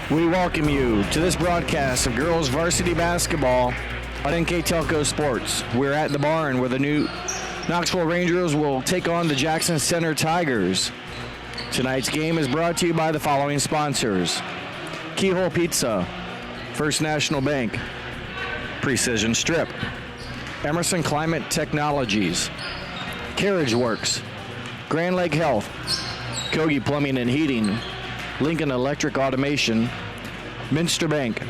We welcome you to this broadcast of girls varsity basketball on NKTelco Sports. We're at the barn where the new Knoxville Rangers will take on the Jackson Center Tigers. Tonight's game is brought to you by the following sponsors: Keyhole Pizza, First National Bank, Precision Strip, Emerson Climate Technologies, Carriage Works, Grand Lake Health, Kogi Plumbing and Heating, Lincoln Electric Automation, Minster Bank,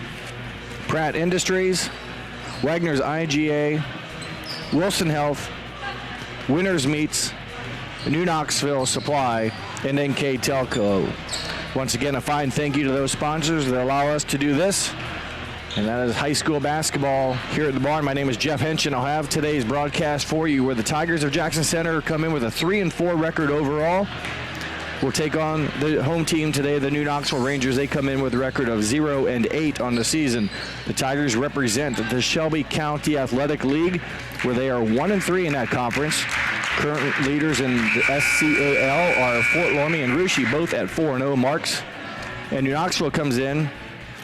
Pratt Industries, Wagner's IGA, Wilson Health, Winners Meats, New Knoxville Supply, and NKTelco. Once again, a fine thank you to those sponsors that allow us to do this, and that is high school basketball here at the barn. My name is Jeff Hench, and I'll have today's broadcast for you, where the Tigers of Jackson Center come in with a 3-4 record overall. We'll take on the home team today, the new Knoxville Rangers. They come in with a record of 0-8 on the season. The Tigers represent the Shelby County Athletic League, where they are 1-3 in that conference. Current leaders in the SCAL are Fort Loramie and Russia, both at 4-0 marks. And New Knoxville comes in.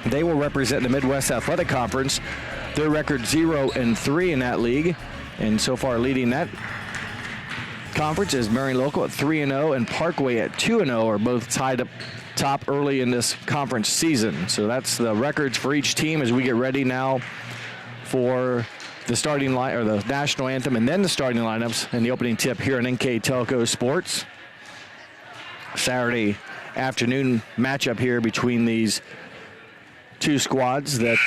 They will represent the Midwest Athletic Conference. Their record 0-3 in that league, and so far leading that conference is Marion Local at 3-0 and Parkway at 2-0, are both tied up top early in this conference season. So that's the records for each team as we get ready now for the starting line, or the national anthem, and then the starting lineups and the opening tip here on NKTelco Sports. Saturday afternoon matchup here between these two squads that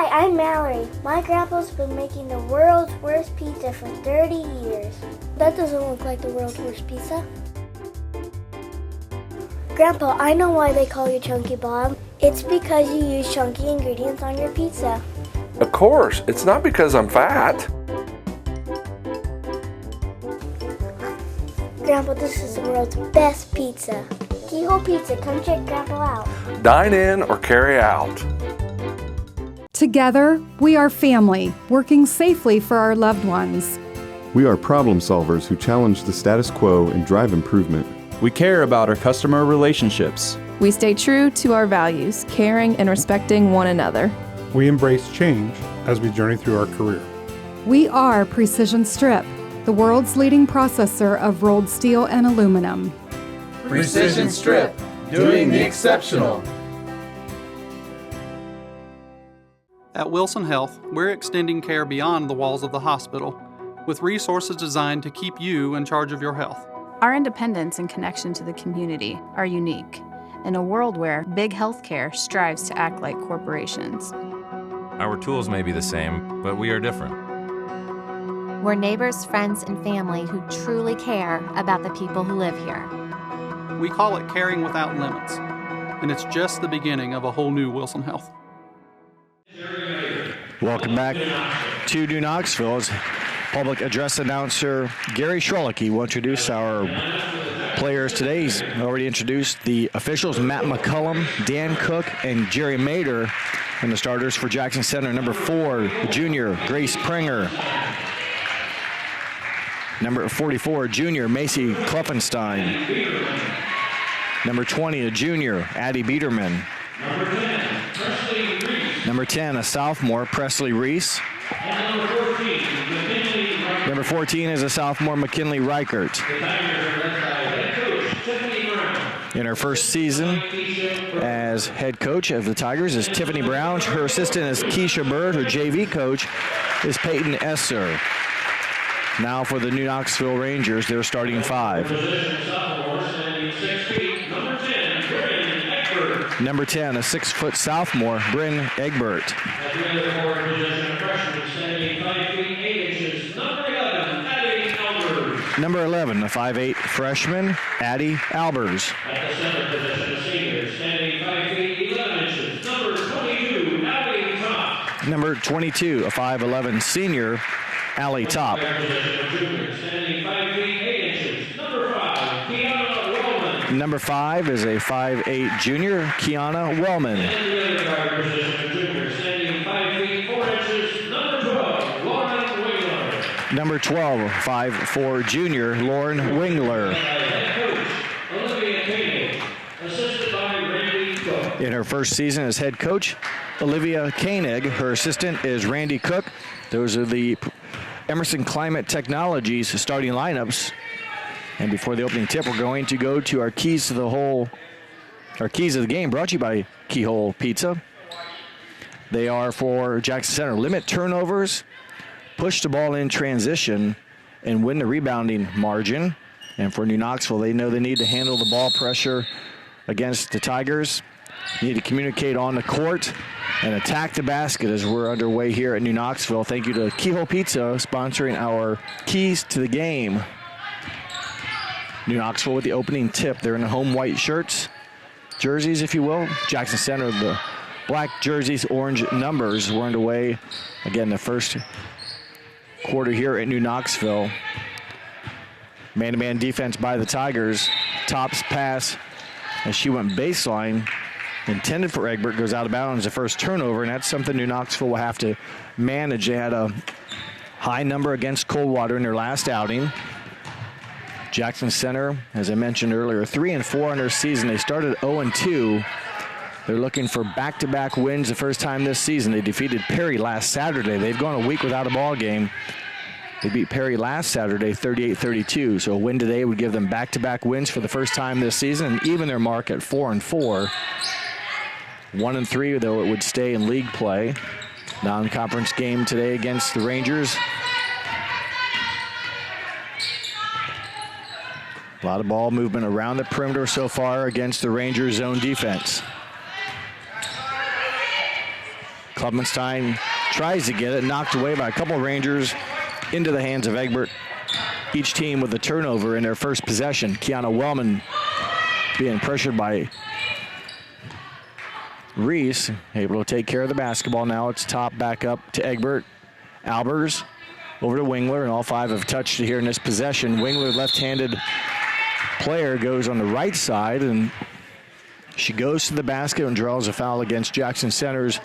I'm Mallory. My grandpa's been making the world's worst pizza for 30 years. That doesn't look like the world's worst pizza. Grandpa, I know why they call you Chunky Bob. It's because you use chunky ingredients on your pizza. Of course, it's not because I'm fat. Grandpa, this is the world's best pizza. Keyhole Pizza, come check Grandpa out. Dine in or carry out. Together, we are family, working safely for our loved ones. We are problem solvers who challenge the status quo and drive improvement. We care about our customer relationships. We stay true to our values, caring and respecting one another. We embrace change as we journey through our career. We are Precision Strip, the world's leading processor of rolled steel and aluminum. Precision Strip, doing the exceptional. At Wilson Health, we're extending care beyond the walls of the hospital, with resources designed to keep you in charge of your health. Our independence and connection to the community are unique in a world where big healthcare strives to act like corporations. Our tools may be the same, but we are different. We're neighbors, friends, and family who truly care about the people who live here. We call it caring without limits, and it's just the beginning of a whole new Wilson Health. Welcome back to New Knoxville. As public address announcer Gary Schrolicki will introduce our players today. He's already introduced the officials, Matt McCullum, Dan Cook, and Jerry Mader. And the starters for Jackson Center, number 4, junior Grace Pringer. Number 44, junior Macy Kluffenstein. Number 20, a junior Addie Biederman. Number 10, a sophomore, Presley Reese. Number 14 is a sophomore, McKinley Reichert. In her first season as head coach of the Tigers is Tiffany Brown. Her assistant is Keisha Bird. Her JV coach is Peyton Esser. Now for the New Knoxville Rangers, their starting 5. Number 10, a 6-foot sophomore, Bryn Egbert. number 11, a 5'8 freshman, Addie Albers. At the center position, senior, standing 5 feet 11 inches, number 22, Allie Top. Number 22, a 5'11 senior, Allie Top. Junior, standing 5 feet 8 inches, number 5, Kiana Wellman. Number 5 is a 5'8 junior, Kiana Wellman. And the other guard position, junior, standing 5 feet 4 inches, number 12, Lauren Wingler. Number 12, 5'4 junior, Lauren Wingler. Head coach, Olivia Koenig, assisted by Randy Cook. In her first season as head coach, Olivia Koenig. Her assistant is Randy Cook. Those are the Emerson Climate Technologies starting lineups. And before the opening tip, we're going to go to our keys of the game, brought to you by Keyhole Pizza. They are for Jackson Center: limit turnovers, push the ball in transition, and win the rebounding margin. And for New Knoxville, they know they need to handle the ball pressure against the Tigers. Need to communicate on the court and attack the basket as we're underway here at New Knoxville. Thank you to Keyhole Pizza sponsoring our keys to the game. New Knoxville with the opening tip. They're in the home white shirts, jerseys, if you will. Jackson Center, the black jerseys, orange numbers. We're underway again the first quarter here at New Knoxville. Man-to-man defense by the Tigers. Top's pass as she went baseline, intended for Egbert, goes out of bounds. The first turnover, and that's something New Knoxville will have to manage. They had a high number against Coldwater in their last outing. Jackson Center, as I mentioned earlier, 3-4 on their season. They started 0-2. They're looking for back-to-back wins the first time this season. They defeated Perry last Saturday. They've gone a week without a ball game. They beat Perry last Saturday 38-32. So a win today would give them back-to-back wins for the first time this season, and even their mark at 4-4. 1-3, though, it would stay in league play. Non-conference game today against the Rangers. A lot of ball movement around the perimeter so far against the Rangers' zone defense. Klubbenstein tries to get it, knocked away by a couple of Rangers into the hands of Egbert. Each team with a turnover in their first possession. Kiana Wellman being pressured by Reese, able to take care of the basketball. Now it's top back up to Egbert. Albers over to Wingler, and all five have touched it here in this possession. Wingler, left-handed player, goes on the right side, and she goes to the basket and draws a foul against Jackson Center's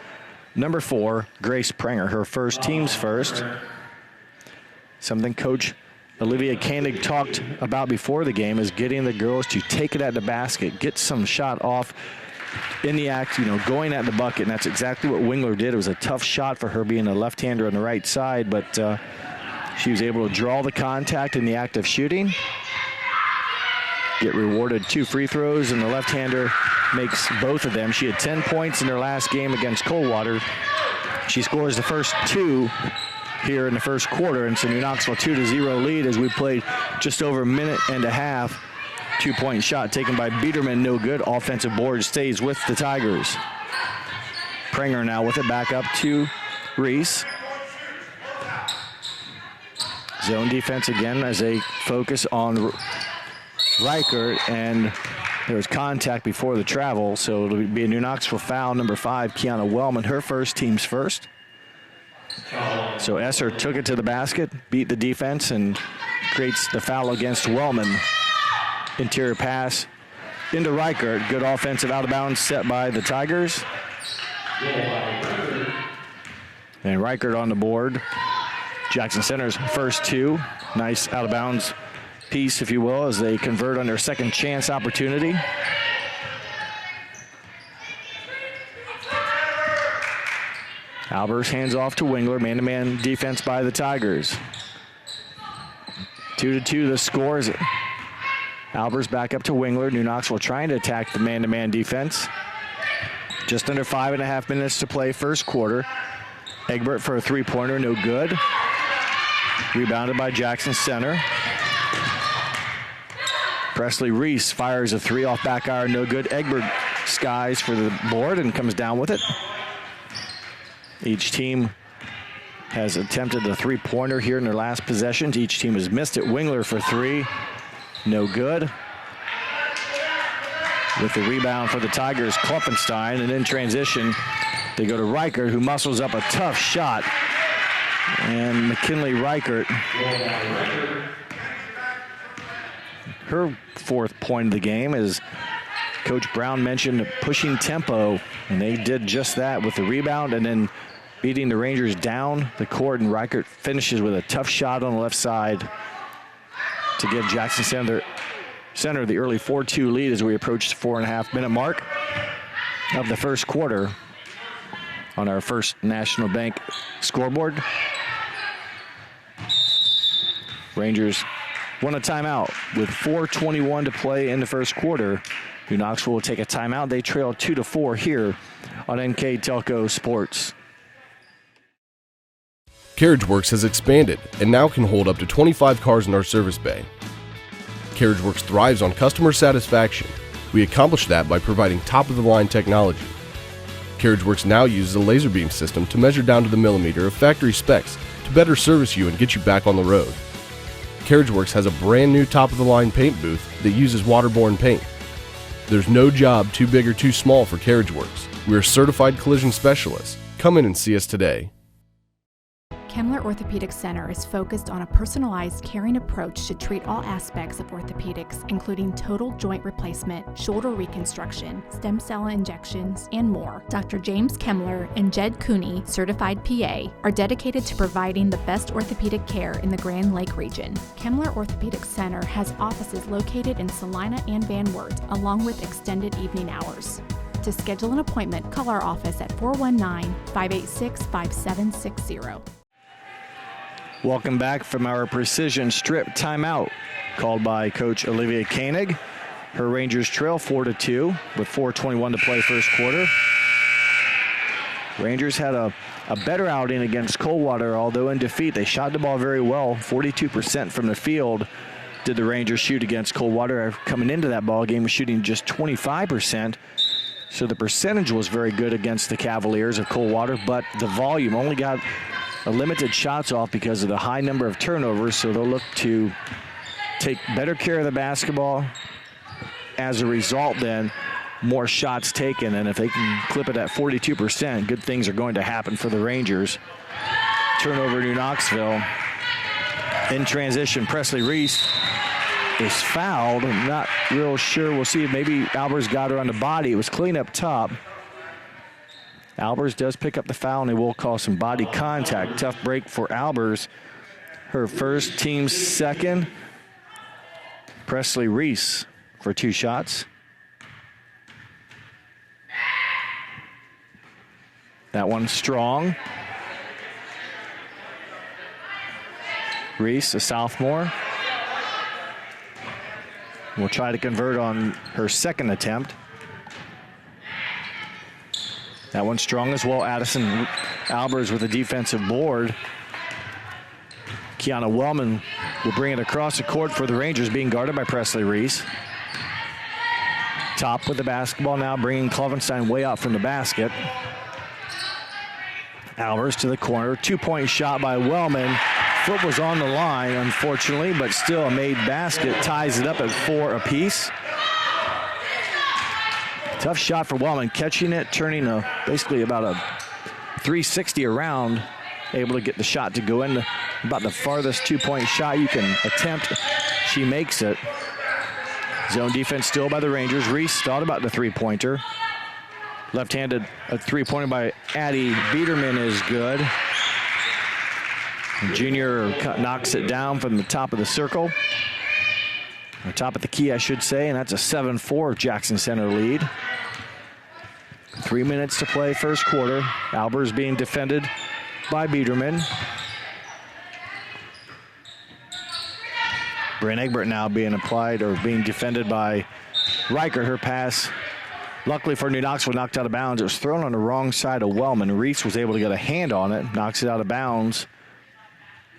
number 4, Grace Prenger, her first, team's first. Something Coach Olivia Koenig talked about before the game is getting the girls to take it at the basket, get some shot off in the act, going at the bucket, and that's exactly what Wingler did. It was a tough shot for her, being a left-hander on the right side, but she was able to draw the contact in the act of shooting, get rewarded 2 free throws, and the left-hander makes both of them. She had 10 points in her last game against Coldwater. She scores the first 2 here in the first quarter, and so New Knoxville 2-0 lead as we played just over a minute and a half. 2-point shot taken by Biederman, no good. Offensive board stays with the Tigers. Prenger now with it, back up to Reese. Zone defense again as they focus on Reichert, and there was contact before the travel, so it'll be a New Knoxville foul, number 5, Kiana Wellman, her first, team's first. So Esser took it to the basket, beat the defense, and creates the foul against Wellman. Interior pass into Reichert. Good offensive out of bounds set by the Tigers. And Reichert on the board. Jackson Center's first 2. Nice out of bounds piece, if you will, as they convert on their second chance opportunity. Albers hands off to Wingler. Man-to-man defense by the Tigers. 2-2 the score. Albers back up to Wingler. New Knoxville trying to attack the man-to-man defense. Just under 5.5 minutes to play first quarter. Egbert for a 3-pointer, no good. Rebounded by Jackson Center. Presley Reese fires a 3 off back iron, no good. Egbert skies for the board and comes down with it. Each team has attempted the three-pointer here in their last possessions. Each team has missed it. Wingler for three. No good. With the rebound for the Tigers, Kluffenstein, and in transition, they go to Reichert, who muscles up a tough shot. And McKinley Reichert, her fourth point of the game, as Coach Brown mentioned, pushing tempo, and they did just that with the rebound and then beating the Rangers down the court, and Reichert finishes with a tough shot on the left side to give Jackson Center the early 4-2 lead as we approach the 4.5-minute mark of the first quarter on our First National Bank scoreboard. Rangers won a timeout with 4:21 to play in the first quarter. New Knoxville will take a timeout. They trail 2-4 here on NKTelco Sports. CarriageWorks has expanded and now can hold up to 25 cars in our service bay. CarriageWorks thrives on customer satisfaction. We accomplish that by providing top-of-the-line technology. CarriageWorks now uses a laser beam system to measure down to the millimeter of factory specs to better service you and get you back on the road. CarriageWorks has a brand new top-of-the-line paint booth that uses waterborne paint. There's no job too big or too small for CarriageWorks. We're certified collision specialists. Come in and see us today. Kemmler Orthopedic Center is focused on a personalized, caring approach to treat all aspects of orthopedics, including total joint replacement, shoulder reconstruction, stem cell injections, and more. Dr. James Kemmler and Jed Cooney, certified PA, are dedicated to providing the best orthopedic care in the Grand Lake region. Kemmler Orthopedic Center has offices located in Salina and Van Wert, along with extended evening hours. To schedule an appointment, call our office at 419-586-5760. Welcome back from our precision strip timeout called by Coach Olivia Koenig. Her Rangers trail 4-2 with 4:21 to play first quarter. Rangers had a better outing against Coldwater, although in defeat. They shot the ball very well. 42% from the field did the Rangers shoot against Coldwater. Coming into that ball game, shooting just 25%. So the percentage was very good against the Cavaliers of Coldwater, but the volume only got a limited shots off because of the high number of turnovers, so they'll look to take better care of the basketball. As a result, then, more shots taken, and if they can clip it at 42%, good things are going to happen for the Rangers. Turnover to Knoxville. In transition, Presley Reese is fouled. I'm not real sure. We'll see if maybe Albers got her on the body. It was clean up top. Albers does pick up the foul, and they will call some body contact. Tough break for Albers. Her first, team's second. Presley Reese for 2 shots. That one strong. Reese, a sophomore, will try to convert on her second attempt. That one's strong as well. Addison Albers with a defensive board. Kiana Wellman will bring it across the court for the Rangers, being guarded by Presley Reese. Top with the basketball now, bringing Klovenstein way out from the basket. Albers to the corner. 2-point shot by Wellman. Foot was on the line, unfortunately, but still a made basket. Ties it up at 4 apiece. Tough shot for Wellman, catching it, turning basically about a 360 around, able to get the shot to go in. About the farthest 2-point shot you can attempt. She makes it. Zone defense still by the Rangers. Reese thought about the three-pointer. Left-handed, a three-pointer by Addie Biederman is good. Junior knocks it down from the top of the circle. Or top of the key, I should say, and that's a 7-4 Jackson Center lead. 3 minutes to play first quarter. Albers being defended by Biederman. Bryn Egbert now being applied or being defended by Reichert. Her pass, luckily for New Knoxville, knocked out of bounds. It was thrown on the wrong side of Wellman. Reese was able to get a hand on it, knocks it out of bounds.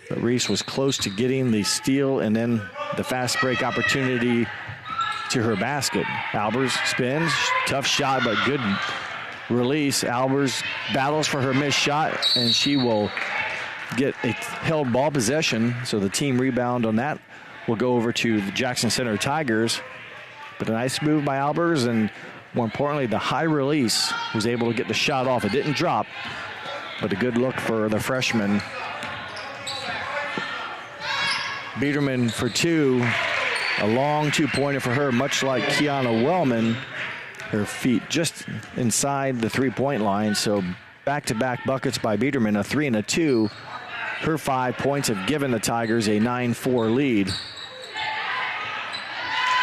But Reese was close to getting the steal and then the fast break opportunity to her basket. Albers spins, tough shot, but good release. Albers battles for her missed shot, and she will get a held ball possession, so the team rebound on that will go over to the Jackson Center Tigers. But a nice move by Albers, and more importantly, the high release was able to get the shot off. It didn't drop, but a good look for the freshman. Biederman for two. A long two-pointer for her, much like Kiana Wellman. Her feet just inside the three-point line, so back-to-back buckets by Biederman, a 3 and a 2. Her 5 points have given the Tigers a 9-4 lead.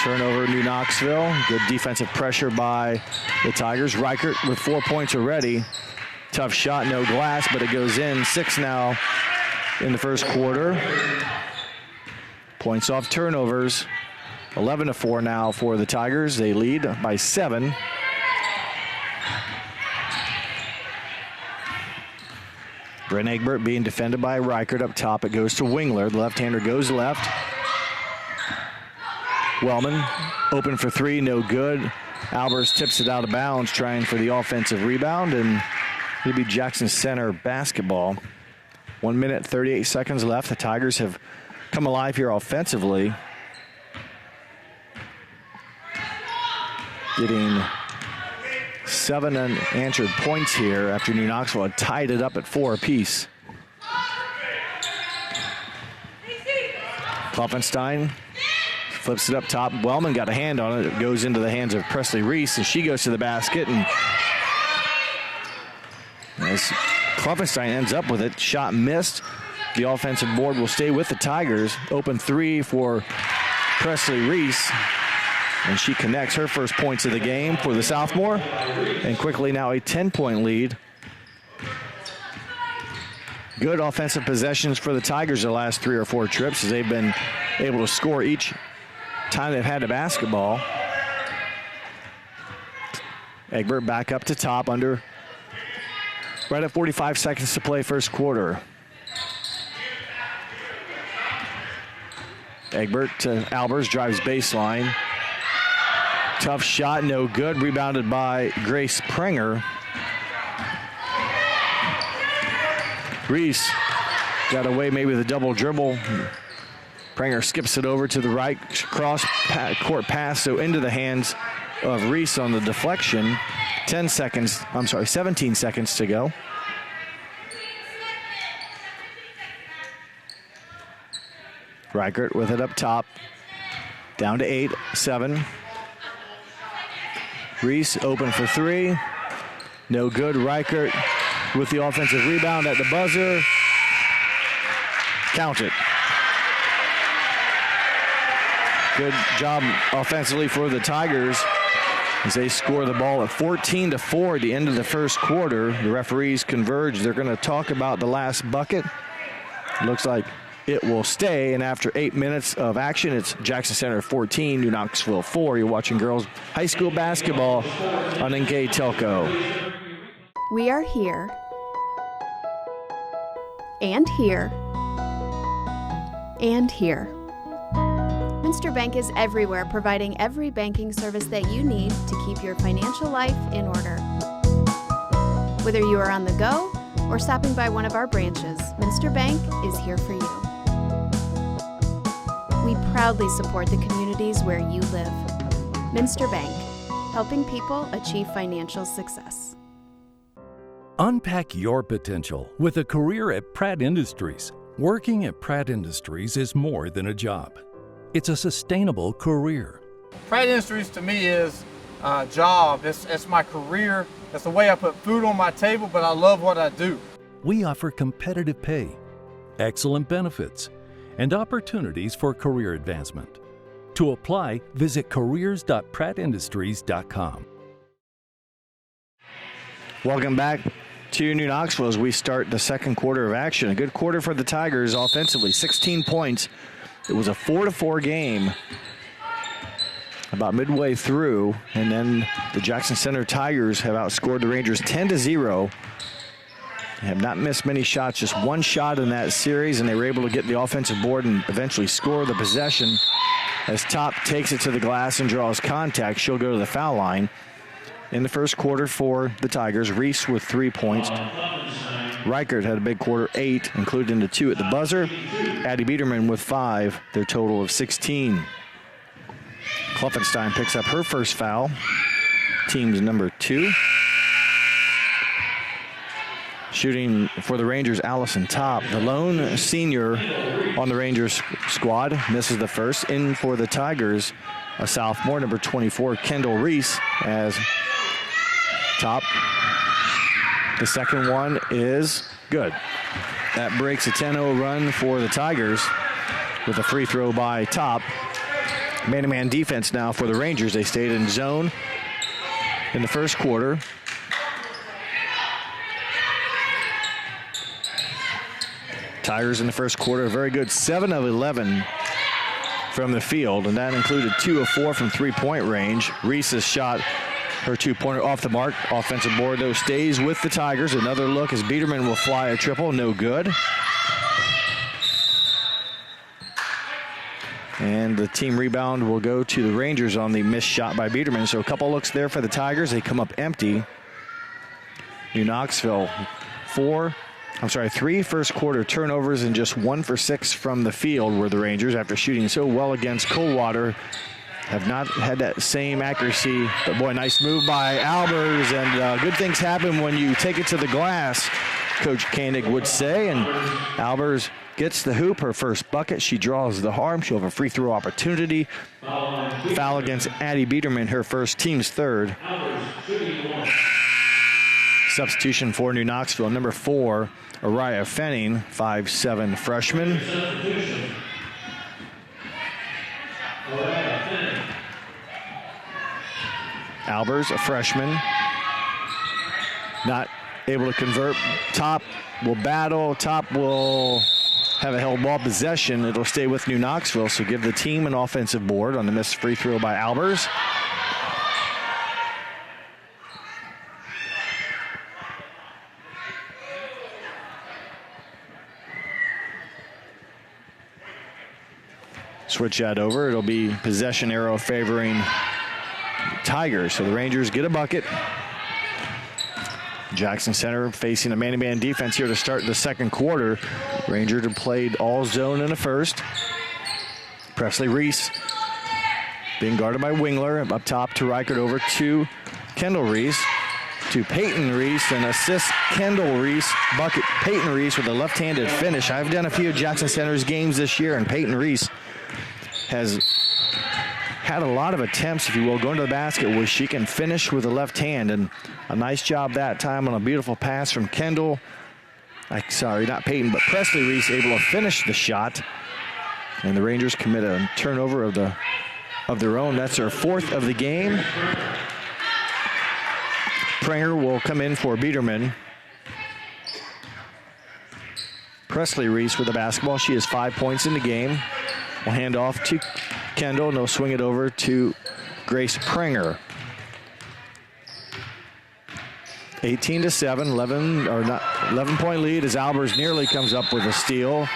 Turnover, New Knoxville. Good defensive pressure by the Tigers. Reichert with 4 points already. Tough shot, no glass, but it goes in. 6 now in the first quarter. Points off turnovers. 11-4 now for the Tigers. They lead by 7. Brent Egbert being defended by Reichert up top. It goes to Wingler. The left-hander goes left. Wellman open for 3, no good. Albers tips it out of bounds, trying for the offensive rebound, and it'll be Jackson Center basketball. 1 minute, 38 seconds left. The Tigers have come alive here offensively. Getting 7 unanswered points here after New Knoxville had tied it up at 4 apiece. Kloffenstein flips it up top. Wellman got a hand on it. It goes into the hands of Presley Reese, and she goes to the basket. And as Kloffenstein ends up with it, shot missed. The offensive board will stay with the Tigers. Open 3 for Presley Reese. And she connects her first points of the game for the sophomore. And quickly now a 10-point lead. Good offensive possessions for the Tigers the last 3 or 4 trips, as they've been able to score each time they've had the basketball. Egbert back up to top under right at 45 seconds to play first quarter. Egbert to Albers, drives baseline. Tough shot, no good. Rebounded by Grace Prenger. Reese got away maybe with a double dribble. Prenger skips it over to the right, cross court pass, so into the hands of Reese on the deflection. 17 seconds to go. Reichert with it up top. Down to 8, 7. Reese open for 3. No good. Reichert with the offensive rebound at the buzzer. Count it. Good job offensively for the Tigers as they score the ball at 14-4 at the end of the first quarter. The referees converge. They're going to talk about the last bucket. Looks like it will stay, and after 8 minutes of action, it's Jackson Center 14, New Knoxville 4. You're watching girls high school basketball on NKTelco. We are here, and here, and here. Minster Bank is everywhere, providing every banking service that you need to keep your financial life in order. Whether you are on the go or stopping by one of our branches, Minster Bank is here for you. We proudly support the communities where you live. Minster Bank, helping people achieve financial success. Unpack your potential with a career at Pratt Industries. Working at Pratt Industries is more than a job. It's a sustainable career. Pratt Industries to me is a job. It's my career. It's the way I put food on my table, but I love what I do. We offer competitive pay, excellent benefits, and opportunities for career advancement. To apply, visit careers.prattindustries.com. Welcome back to New Knoxville as we start the second quarter of action. A good quarter for the Tigers offensively, 16 points. It was a 4-4 game about midway through, and then the Jackson Center Tigers have outscored the Rangers 10-0. They have not missed many shots, just one shot in that series, and they were able to get the offensive board and eventually score the possession as Top takes it to the glass and draws contact. She'll go to the foul line. In the first quarter for the Tigers, Reese with 3 points. Reichert had a big quarter, 8, including the 2 at the buzzer. Addie Biederman with 5, their total of 16. Kluffenstein picks up her first foul, team's number 2. Shooting for the Rangers, Allison Top, the lone senior on the Rangers squad, misses the first. In for the Tigers, a sophomore, number 24, Kendall Reese, as Top. The second one is good. That breaks a 10-0 run for the Tigers with a free throw by Top. Man-to-man defense now for the Rangers. They stayed in zone in the first quarter. Tigers in the first quarter, very good, 7 of 11 from the field, and that included 2 of 4 from three-point range. Reese's shot, her two-pointer, off the mark. Offensive board, though, stays with the Tigers. Another look as Biederman will fly a triple, no good. And the team rebound will go to the Rangers on the missed shot by Biederman. So a couple looks there for the Tigers. They come up empty. New Knoxville, 3 first quarter turnovers and just 1 for 6 from the field were the Rangers, after shooting so well against Coldwater. Have not had that same accuracy, but boy, nice move by Albers, and good things happen when you take it to the glass, Coach Koenig would say. And Albers gets the hoop, her first bucket. She draws the harm. She'll have a free throw opportunity. Foul against Addie Biederman, her first, team's third. Substitution for New Knoxville, number 4, Araya Fenning, 5'7" freshman. Albers, a freshman, not able to convert. Top will battle. Top will have a held ball possession. It'll stay with New Knoxville, so give the team an offensive board on the missed free throw by Albers. Switch that over. It'll be possession arrow favoring Tigers. So the Rangers get a bucket. Jackson Center facing a man-to-man defense here to start the second quarter. Rangers have played all zone in the first. Presley Reese being guarded by Wingler. Up top to Reichert, over to Kendall Reese. To Peyton Reese, and assist Kendall Reese. Bucket Peyton Reese with a left-handed finish. I've done a few of Jackson Center's games this year, and Peyton Reese has had a lot of attempts, if you will, going to the basket where she can finish with the left hand, and a nice job that time on a beautiful pass from Kendall. Sorry, not Peyton, but Presley Reese able to finish the shot, and the Rangers commit a turnover of their own. That's their 4th of the game. Pranger will come in for Biederman. Presley Reese with the basketball. She has 5 points in the game. We'll hand off to Kendall, and they'll swing it over to Grace Pranger. 18-7, 11-point lead as Albers nearly comes up with a steal.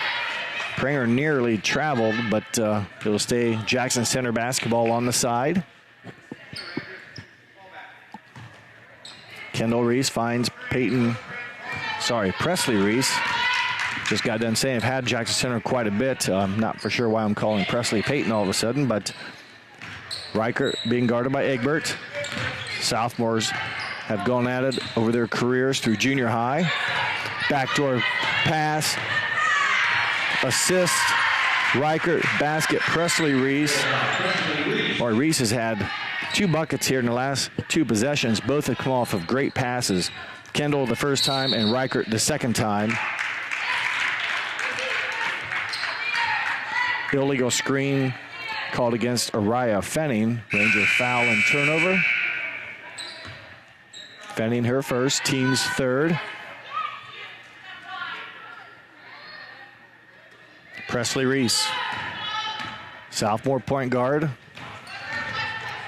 Pranger nearly traveled, but it'll stay Jackson Center basketball on the side. Kendall Reese finds Presley Reese. Just got done saying I've had Jackson Center quite a bit. I'm not for sure why I'm calling Presley Peyton all of a sudden, but Reichert being guarded by Egbert. Sophomores have gone at it over their careers through junior high. Backdoor pass, assist, Reichert, basket, Presley Reese. Reese has had 2 buckets here in the last 2 possessions. Both have come off of great passes. Kendall the first time and Reichert the second time. Illegal screen called against Araya Fenning. Ranger foul and turnover. Fenning her first, team's third. Presley Reese, sophomore point guard,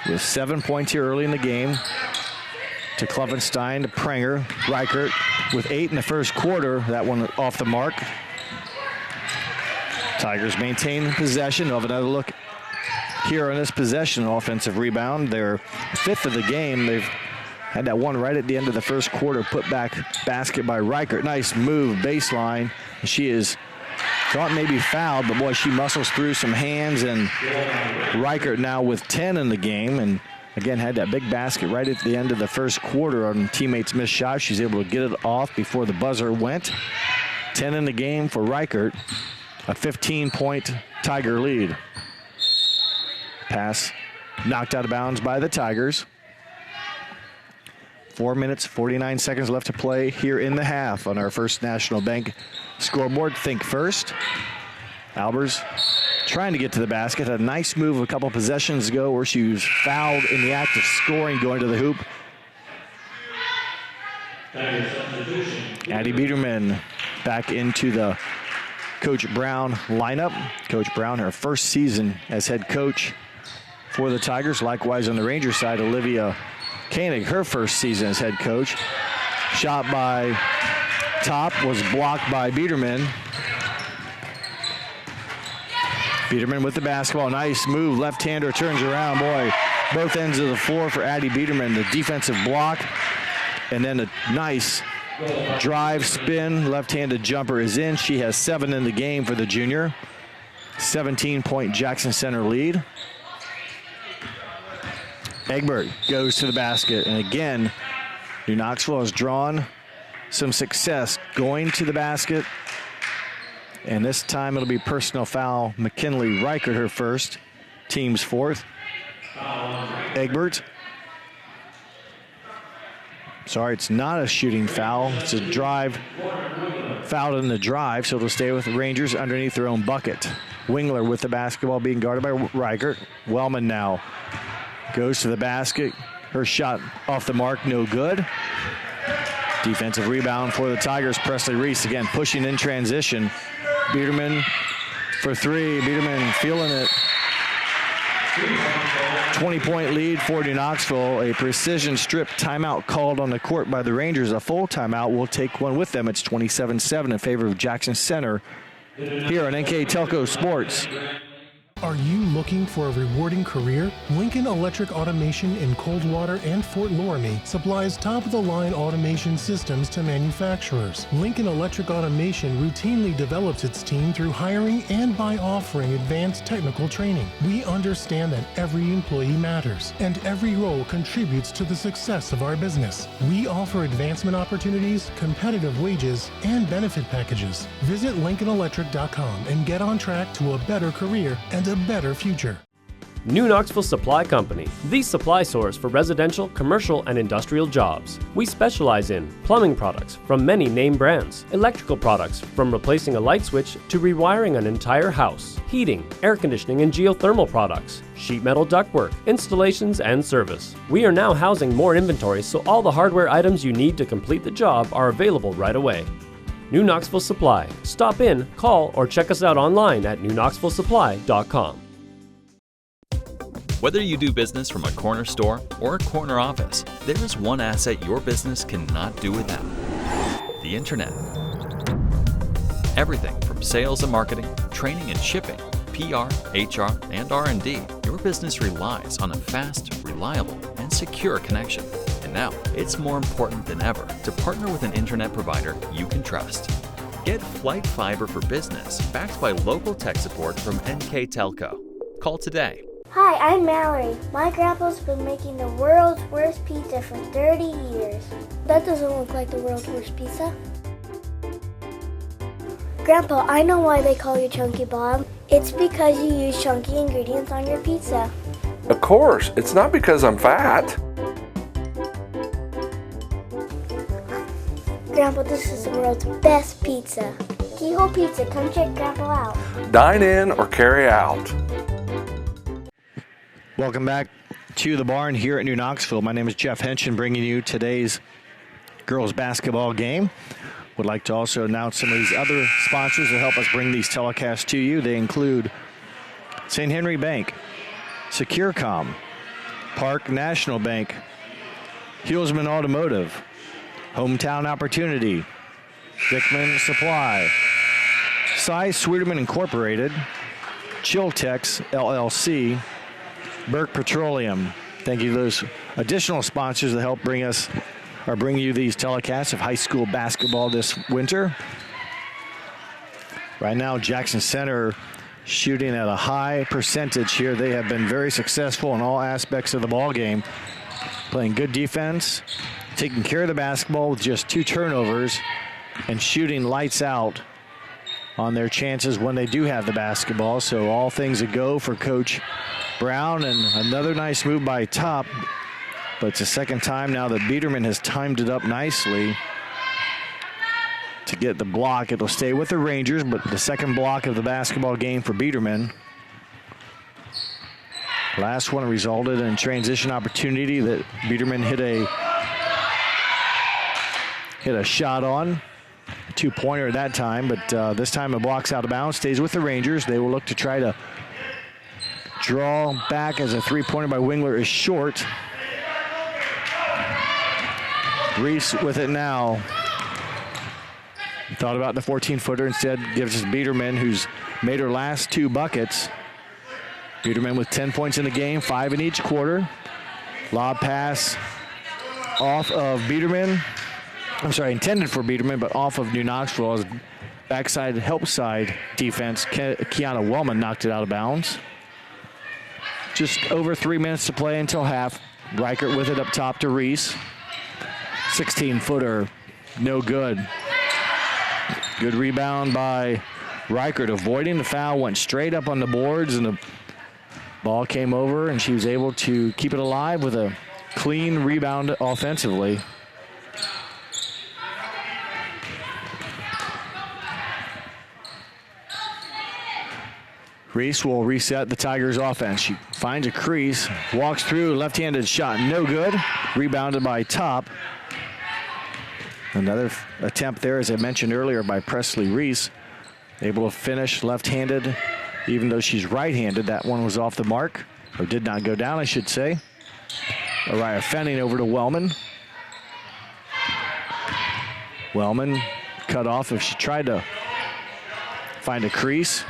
with 7 points here early in the game. To Kluffenstein, to Pranger, Reichert with 8 in the first quarter. That one off the mark. Tigers maintain possession. They'll have another look here on this possession. Offensive rebound, their 5th of the game. They've Had that one right at the end of the first quarter, put back basket by Reichert. Nice move, baseline. She is thought maybe fouled, but boy, she muscles through some hands, and Reichert now with 10 in the game, and again had that big basket right at the end of the first quarter on teammates' missed shot. She's able to get it off before the buzzer went. 10 in the game for Reichert, a 15-point Tiger lead. Pass knocked out of bounds by the Tigers. 4 minutes, 49 seconds left to play here in the half on our First National Bank scoreboard. Think first. Albers trying to get to the basket. Had a nice move a couple possessions ago where she was fouled in the act of scoring, going to the hoop. Addie Biederman back into the Coach Brown lineup. Coach Brown, her first season as head coach for the Tigers. Likewise on the Rangers side, Olivia Koenig, her first season as head coach. Shot by Top was blocked by Biederman. Biederman with the basketball. Nice move. Left-hander turns around. Boy, both ends of the floor for Addie Biederman. The defensive block. And then a nice drive, spin. Left-handed jumper is in. She has 7 in the game for the junior. 17-point Jackson Center lead. Egbert goes to the basket. And again, New Knoxville has drawn some success going to the basket. And this time it'll be personal foul. McKinley Reichert, her first, team's fourth. Egbert. Sorry, it's not a shooting foul. It's a drive. Fouled in the drive, so it'll stay with the Rangers underneath their own bucket. Wingler with the basketball being guarded by Reichert. Wellman now goes to the basket. Her shot off the mark, no good. Defensive rebound for the Tigers. Presley Reese again pushing in transition. Biederman for three. Biederman feeling it. 20-point lead for New Knoxville. A precision strip timeout called on the court by the Rangers. A full timeout. We'll take one with them. It's 27-7 in favor of Jackson Center here on NKTelco Sports. Are you looking for a rewarding career? Lincoln Electric Automation in Coldwater and Fort Loramie supplies top-of-the-line automation systems to manufacturers. Lincoln Electric Automation routinely develops its team through hiring and by offering advanced technical training. We understand that every employee matters, and every role contributes to the success of our business. We offer advancement opportunities, competitive wages, and benefit packages. Visit LincolnElectric.com and get on track to a better career and a better future. New Knoxville Supply Company, the supply source for residential, commercial, and industrial jobs. We specialize in plumbing products from many name brands, electrical products from replacing a light switch to rewiring an entire house, heating, air conditioning, and geothermal products, sheet metal ductwork, installations, and service. We are now housing more inventory, so all the hardware items you need to complete the job are available right away. New Knoxville Supply. Stop in, call, or check us out online at newknoxvillesupply.com. Whether you do business from a corner store or a corner office, there is one asset your business cannot do without: the Internet. Everything from sales and marketing, training and shipping, PR, HR, and R&D, your business relies on a fast, reliable, and secure connection. And now, it's more important than ever to partner with an internet provider you can trust. Get Flight Fiber for Business, backed by local tech support from NKTelco. Call today. Hi, I'm Mallory. My grandpa's been making the world's worst pizza for 30 years. That doesn't look like the world's worst pizza. Grandpa, I know why they call you Chunky Bob. It's because you use chunky ingredients on your pizza. Of course, it's not because I'm fat. Grandpa, this is the world's best pizza. Keyhole Pizza, come check Grandpa out. Dine in or carry out. Welcome back to the barn here at New Knoxville. My name is Jeff Henshin, bringing you today's girls basketball game. Would like to also announce some of these other sponsors that help us bring these telecasts to you. They include St. Henry Bank, SecureCom, Park National Bank, Hulsman Automotive, Hometown Opportunity, Dickman Supply, Cy Sweeterman Incorporated, Chiltex LLC, Burke Petroleum. Thank you to those additional sponsors that help bring you these telecasts of high school basketball this winter. Right now, Jackson Center shooting at a high percentage here. They have been very successful in all aspects of the ball game, playing good defense, taking care of the basketball with just 2 turnovers, and shooting lights out on their chances when they do have the basketball. So all things a go for Coach Brown, and another nice move by Top. But it's the second time now that Biederman has timed it up nicely to get the block. It'll stay with the Rangers, but the second block of the basketball game for Biederman. Last one resulted in transition opportunity that Biederman hit a shot on. 2-pointer at that time, but this time it blocks out of bounds, stays with the Rangers. They will look to try to draw back as a 3-pointer by Wingler is short. Reese with it now. Thought about the 14-footer, instead gives us Biederman, who's made her last 2 buckets. Biederman with 10 points in the game, 5 in each quarter. Lob pass off of Biederman. I'm sorry, intended for Biederman, but off of New Knoxville as backside help side defense. Kiana Wellman knocked it out of bounds. Just over 3 minutes to play until half. Reichert with it up top to Reese. 16-footer, no good. Good rebound by Reichert, avoiding the foul, went straight up on the boards, and the ball came over, and she was able to keep it alive with a clean rebound offensively. Reese will reset the Tigers' offense. She finds a crease, walks through, left-handed shot, no good. Rebounded by Top. Another attempt there, as I mentioned earlier, by Presley Reese. Able to finish left-handed, even though she's right-handed. That one was off the mark, or did not go down, I should say. Araya Fenning over to Wellman. Wellman cut off if she tried to find a crease.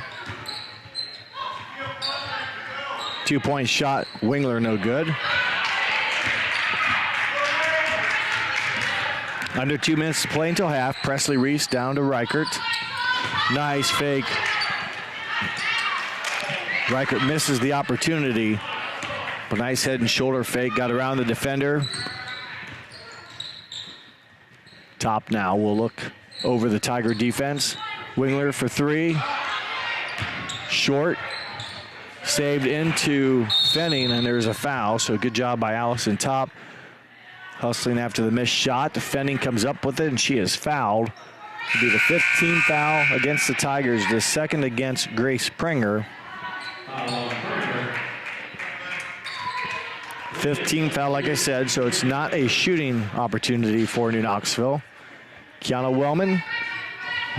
2-point shot, Wingler, no good. Under 2 minutes to play until half. Presley Reese down to Reichert. Nice fake. Reichert misses the opportunity, but nice head and shoulder fake. Got around the defender. Top now will look over the Tiger defense. Wingler for 3. Short. Saved into Fenning, and there's a foul, so good job by Allison Top. Hustling after the missed shot. Fenning comes up with it, and she is fouled. It'll be the 15th foul against the Tigers, the second against Grace Springer. 15th foul, like I said, so it's not a shooting opportunity for New Knoxville. Kiana Wellman,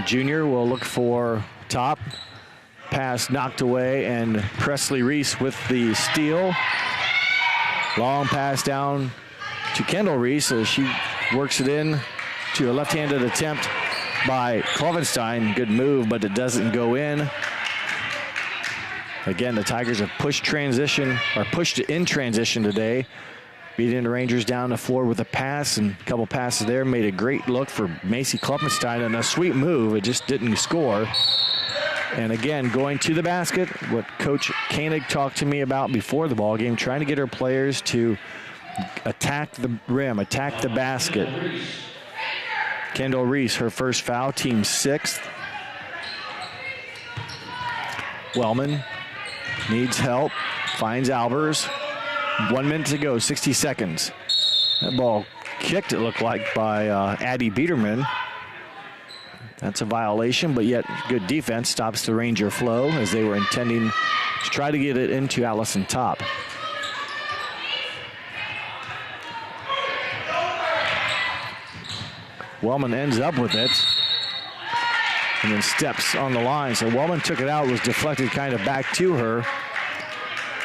junior, will look for Top. Pass knocked away, and Presley Reese with the steal. Long pass down to Kendall Reese as she works it in to a left-handed attempt by Klovenstein. Good move, but it doesn't go in. Again, the Tigers have pushed it in transition today, beating the Rangers down the floor with a pass, and a couple passes there. Made a great look for Macy Klovenstein, and a sweet move. It just didn't score. And again, going to the basket, what Coach Koenig talked to me about before the ball game, trying to get her players to attack the rim, attack the basket. Kendall Reese, her first foul, team 6th. Wellman needs help, finds Albers. 1 minute to go, 60 seconds. That ball kicked, it looked like, by Addie Biederman. That's a violation, but yet good defense stops the Ranger flow as they were intending to try to get it into Allison Top. Wellman ends up with it and then steps on the line. So Wellman took it out, was deflected kind of back to her.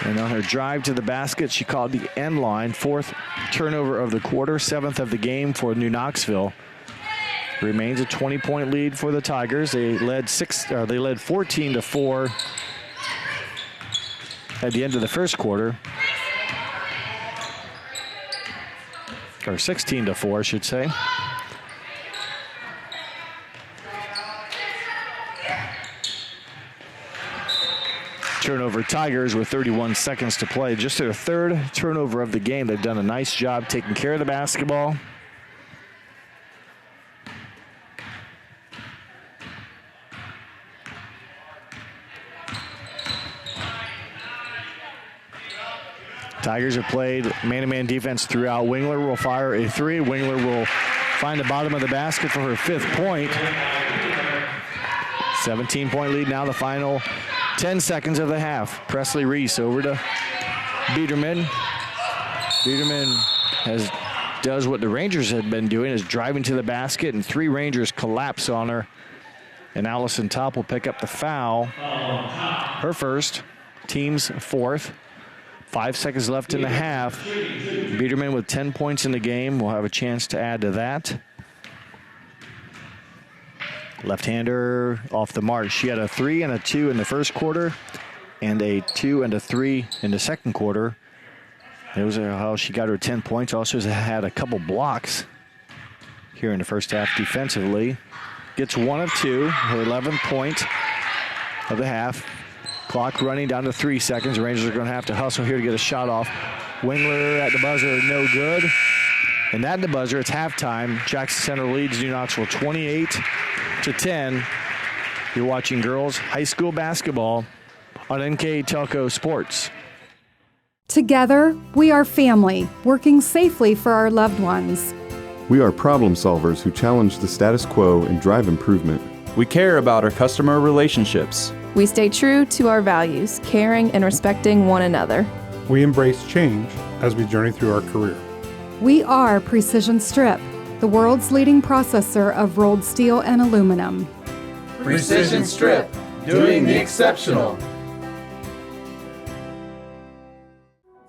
And on her drive to the basket, she called the end line. 4th turnover of the quarter, 7th of the game for New Knoxville. Remains a 20-point lead for the Tigers. They led 14-4 at the end of the first quarter. or 16-4, I should say. Turnover Tigers with 31 seconds to play. Just their third turnover of the game. They've done a nice job taking care of the basketball. Tigers have played man-to-man defense throughout. Wingler will fire a three. Wingler will find the bottom of the basket for her 5th point. 17-point lead now, the final 10 seconds of the half. Presley Reese over to Biederman. Biederman does what the Rangers had been doing, is driving to the basket, and 3 Rangers collapse on her. And Allison Topp will pick up the foul. Her first, team's 4th. 5 seconds left in the half. Biederman with 10 points in the game will have a chance to add to that. Left-hander off the mark. She had a 3 and a 2 in the first quarter and a 2 and a 3 in the second quarter. Those are how she got her 10 points. Also had a couple blocks here in the first half defensively. Gets 1 of 2, her 11th point of the half. Clock running down to 3 seconds. The Rangers are going to have to hustle here to get a shot off. Wingler at the buzzer, no good. And at the buzzer, it's halftime. Jackson Center leads New Knoxville 28-10. You're watching girls high school basketball on NKTelco Sports. Together, we are family, working safely for our loved ones. We are problem solvers who challenge the status quo and drive improvement. We care about our customer relationships. We stay true to our values, caring and respecting one another. We embrace change as we journey through our career. We are Precision Strip, the world's leading processor of rolled steel and aluminum. Precision Strip, doing the exceptional.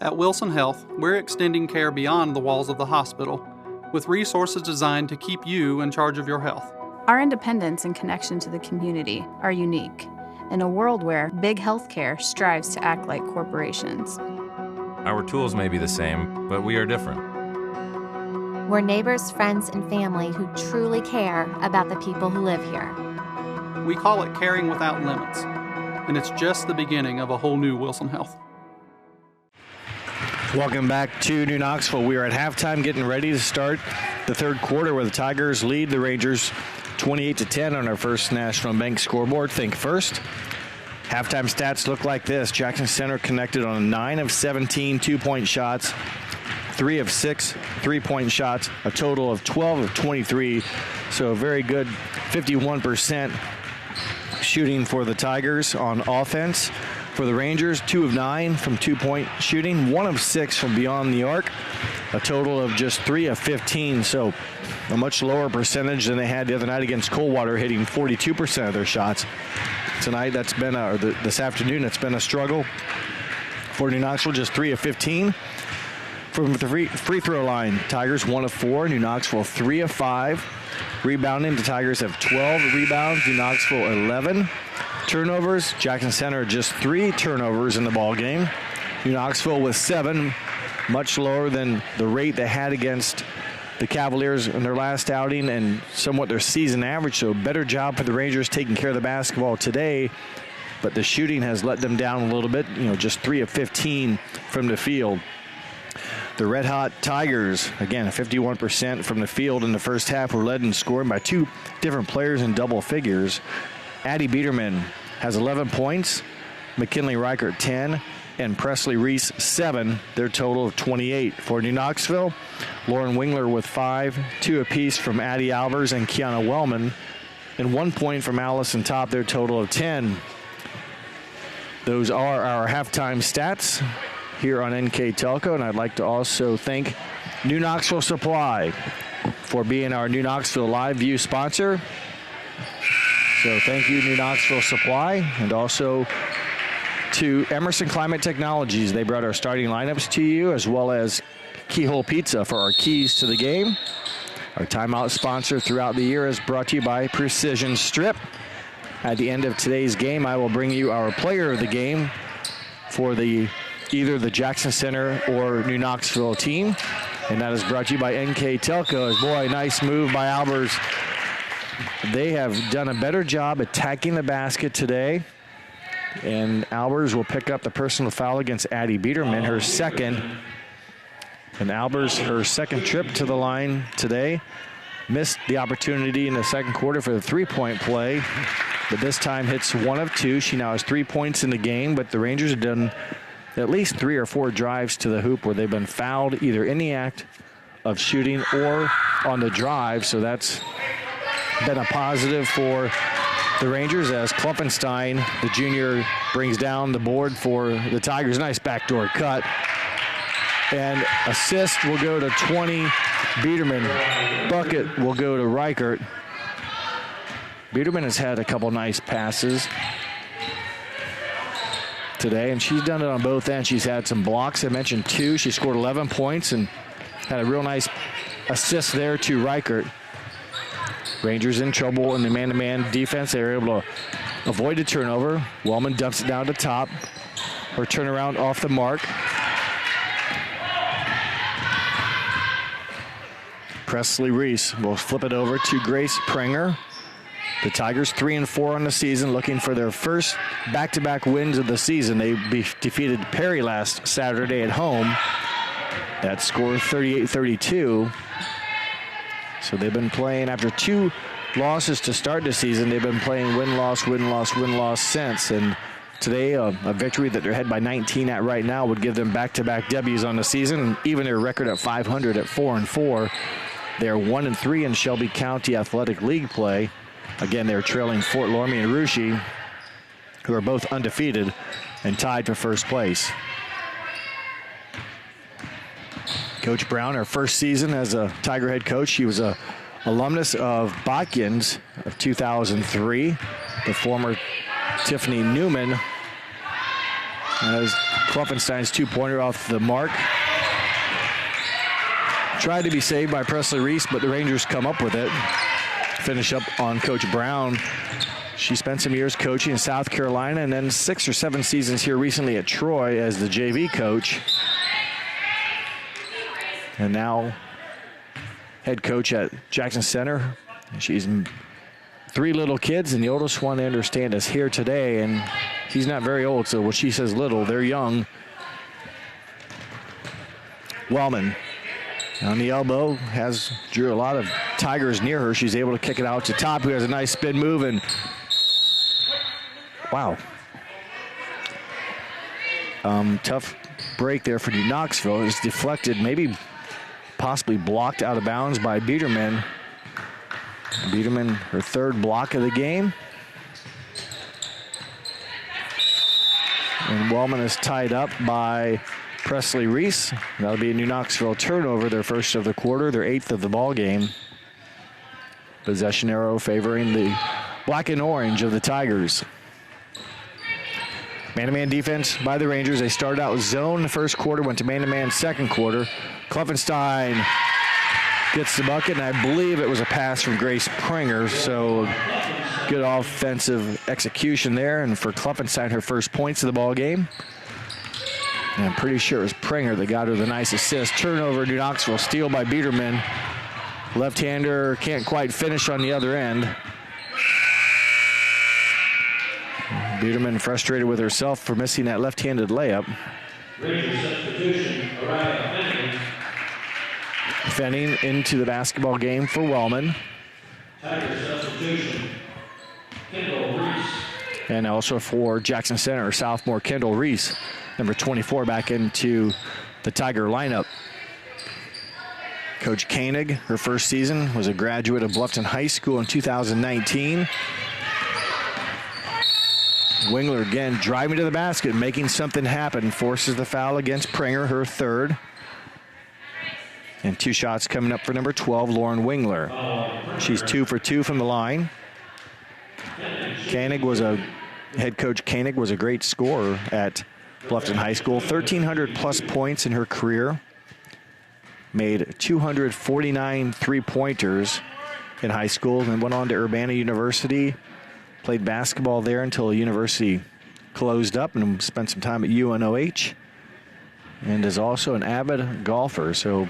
At Wilson Health, we're extending care beyond the walls of the hospital with resources designed to keep you in charge of your health. Our independence and connection to the community are unique in a world where big healthcare strives to act like corporations. Our tools may be the same, but we are different. We're neighbors, friends, and family who truly care about the people who live here. We call it caring without limits, and it's just the beginning of a whole new Wilson Health. Welcome back to New Knoxville. We are at halftime getting ready to start the third quarter where the Tigers lead the Rangers 28-10 on our First National Bank scoreboard. Think first. Halftime stats look like this. Jackson Center connected on 9 of 17 2-point shots, 3 of 6 3-point shots, a total of 12 of 23. So a very good 51% shooting for the Tigers on offense. For the Rangers, 2 of 9 from 2-point shooting, 1 of 6 from beyond the arc, a total of just 3 of 15. So a much lower percentage than they had the other night against Coldwater, hitting 42% of their shots. Tonight, that's been this afternoon, it's been a struggle for New Knoxville, just 3 of 15. From the free throw line, Tigers 1 of 4, New Knoxville 3 of 5. Rebounding, the Tigers have 12 rebounds, New Knoxville 11. Turnovers, Jackson Center just 3 turnovers in the ball game. New Knoxville with 7, much lower than the rate they had against the Cavaliers in their last outing and somewhat their season average. So better job for the Rangers taking care of the basketball today, but the shooting has let them down a little bit, just 3 of 15 from the field. The Red Hot Tigers, again, 51% from the field in the first half, were led in scoring by 2 different players in double figures. Addie Biederman has 11 points, McKinley Reichert 10, and Presley Reese 7, their total of 28. For New Knoxville, Lauren Wingler with 5, 2 apiece from Addie Albers and Kiana Wellman, and 1 point from Allison Topp, their total of 10. Those are our halftime stats here on NKTelco, and I'd like to also thank New Knoxville Supply for being our New Knoxville Live View sponsor. So thank you, New Knoxville Supply, and also to Emerson Climate Technologies. They brought our starting lineups to you, as well as Keyhole Pizza for our keys to the game. Our timeout sponsor throughout the year is brought to you by Precision Strip. At the end of today's game, I will bring you our player of the game for either the Jackson Center or New Knoxville team. And that is brought to you by NKTelco. Boy, nice move by Albers. They have done a better job attacking the basket today. And Albers will pick up the personal foul against Addie Biederman, her second. And Albers, her second trip to the line today, missed the opportunity in the second quarter for the three-point play, but this time hits 1 of 2. She now has 3 points in the game, but the Rangers have done at least 3 or 4 drives to the hoop where they've been fouled either in the act of shooting or on the drive, so that's been a positive for the Rangers as Klopfenstein, the junior, brings down the board for the Tigers. Nice backdoor cut. And assist will go to 20. Biederman. Bucket will go to Reichert. Biederman has had a couple nice passes today, and she's done it on both ends. She's had some blocks. I mentioned 2. She scored 11 points and had a real nice assist there to Reichert. Rangers in trouble in the man-to-man defense. They were able to avoid a turnover. Wellman dumps it down to top. Her turnaround off the mark. Presley Reese will flip it over to Grace Prenger. The Tigers 3-4 on the season, looking for their first back-to-back wins of the season. They defeated Perry last Saturday at home. That score 38-32. So they've been playing, after 2 losses to start the season, they've been playing win-loss, win-loss, win-loss since. And today, a victory that they're ahead by 19 at right now would give them back-to-back W's on the season. Even their record at 500 at 4-4. They're 1-3 in Shelby County Athletic League play. Again, they're trailing Fort Loramie and Russia, who are both undefeated and tied for first place. Coach Brown, her first season as a Tiger head coach, she was a alumnus of Botkin's of 2003. The former Tiffany Newman as Klopfenstein's 2-pointer off the mark. Tried to be saved by Presley Reese, but the Rangers come up with it. Finish up on Coach Brown. She spent some years coaching in South Carolina and then 6 or 7 seasons here recently at Troy as the JV coach. And now head coach at Jackson Center. She's 3 little kids, and the oldest one, I understand, is here today, and he's not very old, so when she says little, they're young. Wellman on the elbow drew a lot of Tigers near her. She's able to kick it out to top, who has a nice spin move, and wow. Tough break there for New Knoxville. It's deflected, maybe possibly blocked out of bounds by Biederman. Biederman, her 3rd block of the game. And Wellman is tied up by Presley Reese. That'll be a New Knoxville turnover, their first of the quarter, their 8th of the ball game. Possession arrow favoring the black and orange of the Tigers. Man-to-man defense by the Rangers. They started out with zone the first quarter, went to man-to-man second quarter. Klopfenstein gets the bucket, and I believe it was a pass from Grace Prenger, so good offensive execution there, and for Klopfenstein, her first points of the ball game. And I'm pretty sure it was Prenger that got her the nice assist. Turnover, New Knoxville, steal by Biederman. Left-hander can't quite finish on the other end. Biederman frustrated with herself for missing that left-handed layup. Ranger substitution, Fenning into the basketball game for Wellman. Tiger substitution, Kendall Reese. And also for Jackson Center, sophomore Kendall Reese, number 24, back into the Tiger lineup. Coach Koenig, her first season, was a graduate of Bluffton High School in 2019. Wingler again driving to the basket, making something happen, forces the foul against Prenger, her 3rd. And 2 shots coming up for number 12, Lauren Wingler. She's 2 for 2 from the line. Head coach Koenig was a great scorer at Bluffton High School. 1,300 plus points in her career. Made 249 three-pointers in high school, and then went on to Urbana University. Played basketball there until the university closed up, and spent some time at UNOH. And is also an avid golfer, so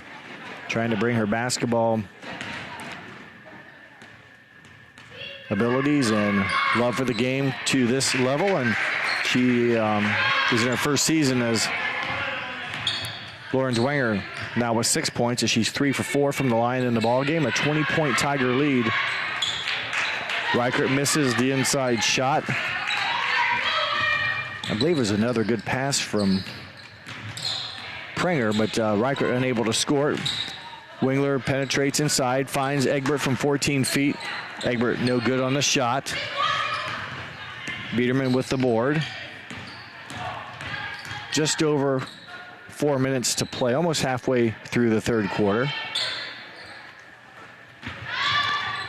trying to bring her basketball abilities and love for the game to this level, and she is in her first season as Lauren Dwenger, now with 6 points as she's 3 for 4 from the line in the ball game. A 20-point Tiger lead. Reichert misses the inside shot. I believe it was another good pass from Prenger, but Reichert unable to score. Wingler penetrates inside, finds Egbert from 14 feet. Egbert no good on the shot. Biederman with the board. Just over 4 minutes to play, almost halfway through the third quarter.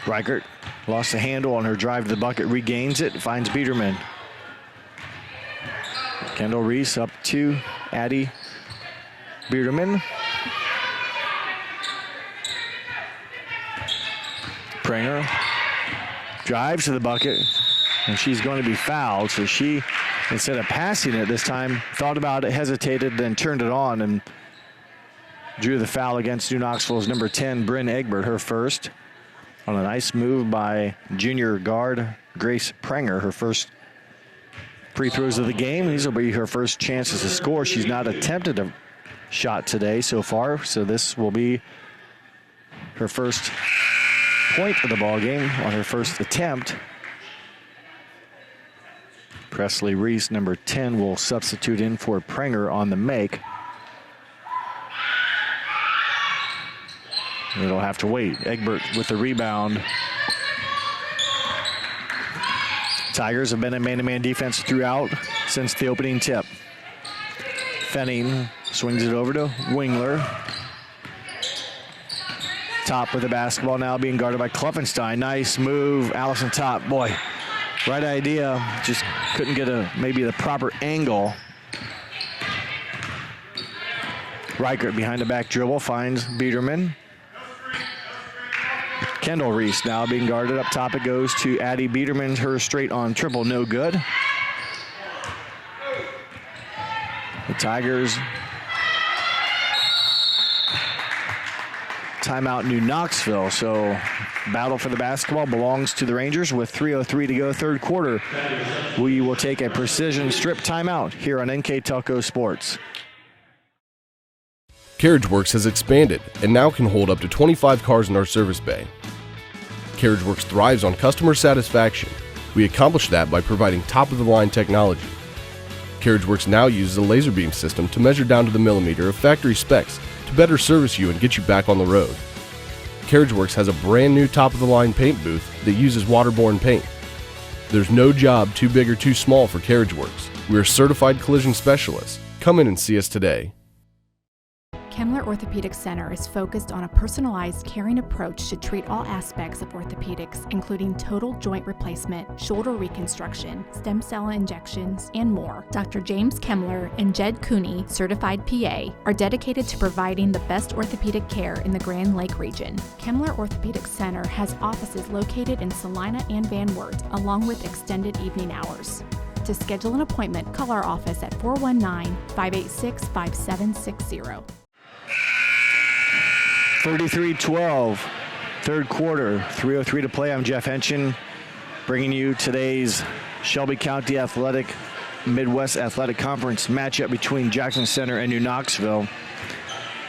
Reichert lost the handle on her drive to the bucket, regains it, finds Biederman. Kendall Reese up to Addie Biederman. Prenger drives to the bucket, and she's going to be fouled. So she, instead of passing it this time, thought about it, hesitated, then turned it on and drew the foul against New Knoxville's number 10, Bryn Egbert, her first. On a nice move by junior guard Grace Prenger, her first free throws of the game. These will be her first chances to score. She's not attempted a shot today so far, so this will be her first point of the ball game on her first attempt. Presley Reese, number 10, will substitute in for Prenger on the make. It'll have to wait. Egbert with the rebound. Tigers have been in man-to-man defense throughout since the opening tip. Fenning swings it over to Wingler. Top with the basketball now being guarded by Kluffenstein. Nice move, Allison Top. Boy, right idea, just couldn't get maybe the proper angle. Reichert behind the back dribble finds Biederman. Kendall Reese now being guarded up top. It goes to Addie Biederman. Her straight on triple, no good. The Tigers timeout New Knoxville. So battle for the basketball belongs to the Rangers with 3:03 to go third quarter. We will take a precision strip timeout here on NKTelco Sports. CarriageWorks has expanded and now can hold up to 25 cars in our service bay. CarriageWorks thrives on customer satisfaction. We accomplish that by providing top-of-the-line technology. CarriageWorks now uses a laser beam system to measure down to the millimeter of factory specs to better service you and get you back on the road. CarriageWorks has a brand new top-of-the-line paint booth that uses waterborne paint. There's no job too big or too small for CarriageWorks. We're certified collision specialists. Come in and see us today. Kemmler Orthopedic Center is focused on a personalized, caring approach to treat all aspects of orthopedics, including total joint replacement, shoulder reconstruction, stem cell injections, and more. Dr. James Kemmler and Jed Cooney, certified PA, are dedicated to providing the best orthopedic care in the Grand Lake region. Kemmler Orthopedic Center has offices located in Salina and Van Wert, along with extended evening hours. To schedule an appointment, call our office at 419-586-5760. 33-12, third quarter, 3:03 to play. I'm Jeff Henshin, bringing you today's Shelby County Athletic Midwest Athletic Conference matchup between Jackson Center and New Knoxville.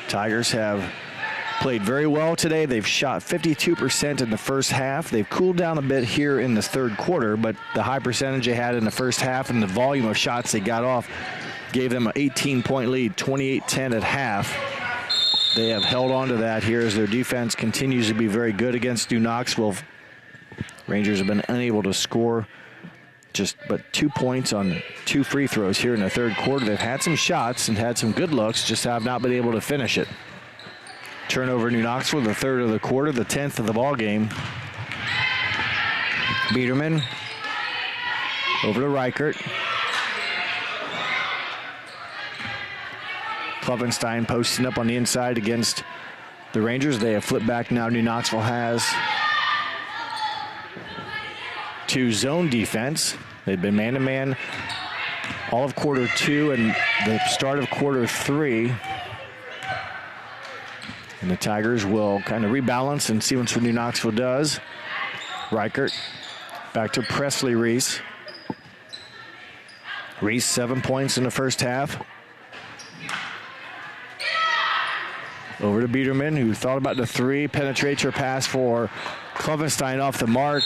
Tigers have played very well today. They've shot 52% in the first half. They've cooled down a bit here in the third quarter, but the high percentage they had in the first half and the volume of shots they got off gave them an 18-point lead, 28-10 at half. They have held on to that here as their defense continues to be very good against New Knoxville. Rangers have been unable to score but 2 points on 2 free throws here in the third quarter. They've had some shots and had some good looks, just have not been able to finish it. Turnover New Knoxville, the third of the quarter, the 10th of the ball game. Biederman over to Reichert. Klovenstein posting up on the inside against the Rangers. They have flipped back now. New Knoxville has to zone defense. They've been man-to-man all of quarter 2 and the start of quarter 3. And the Tigers will kind of rebalance and see what New Knoxville does. Reichert back to Presley Reese. Reese 7 points in the first half. Over to Biederman, who thought about the three. Penetrates her pass for Klovenstein off the mark.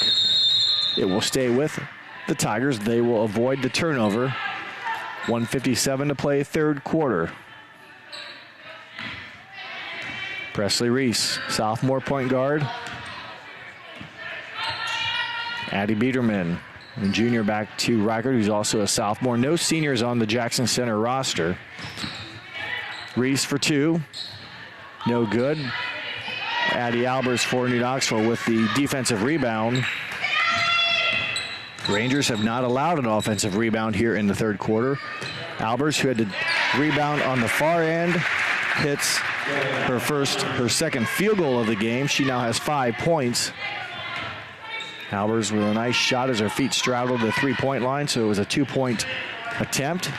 It will stay with the Tigers. They will avoid the turnover. 1:57 to play, third quarter. Presley Reese, sophomore point guard. Addie Biederman, and junior back to Reichert, who's also a sophomore. No seniors on the Jackson Center roster. Reese for two. No good. Addie Albers for New Knoxville with the defensive rebound. Rangers have not allowed an offensive rebound here in the third quarter. Albers, who had to rebound on the far end, hits her second field goal of the game. She now has 5 points. Albers with a nice shot as her feet straddled the three-point line, so it was a 2-point attempt.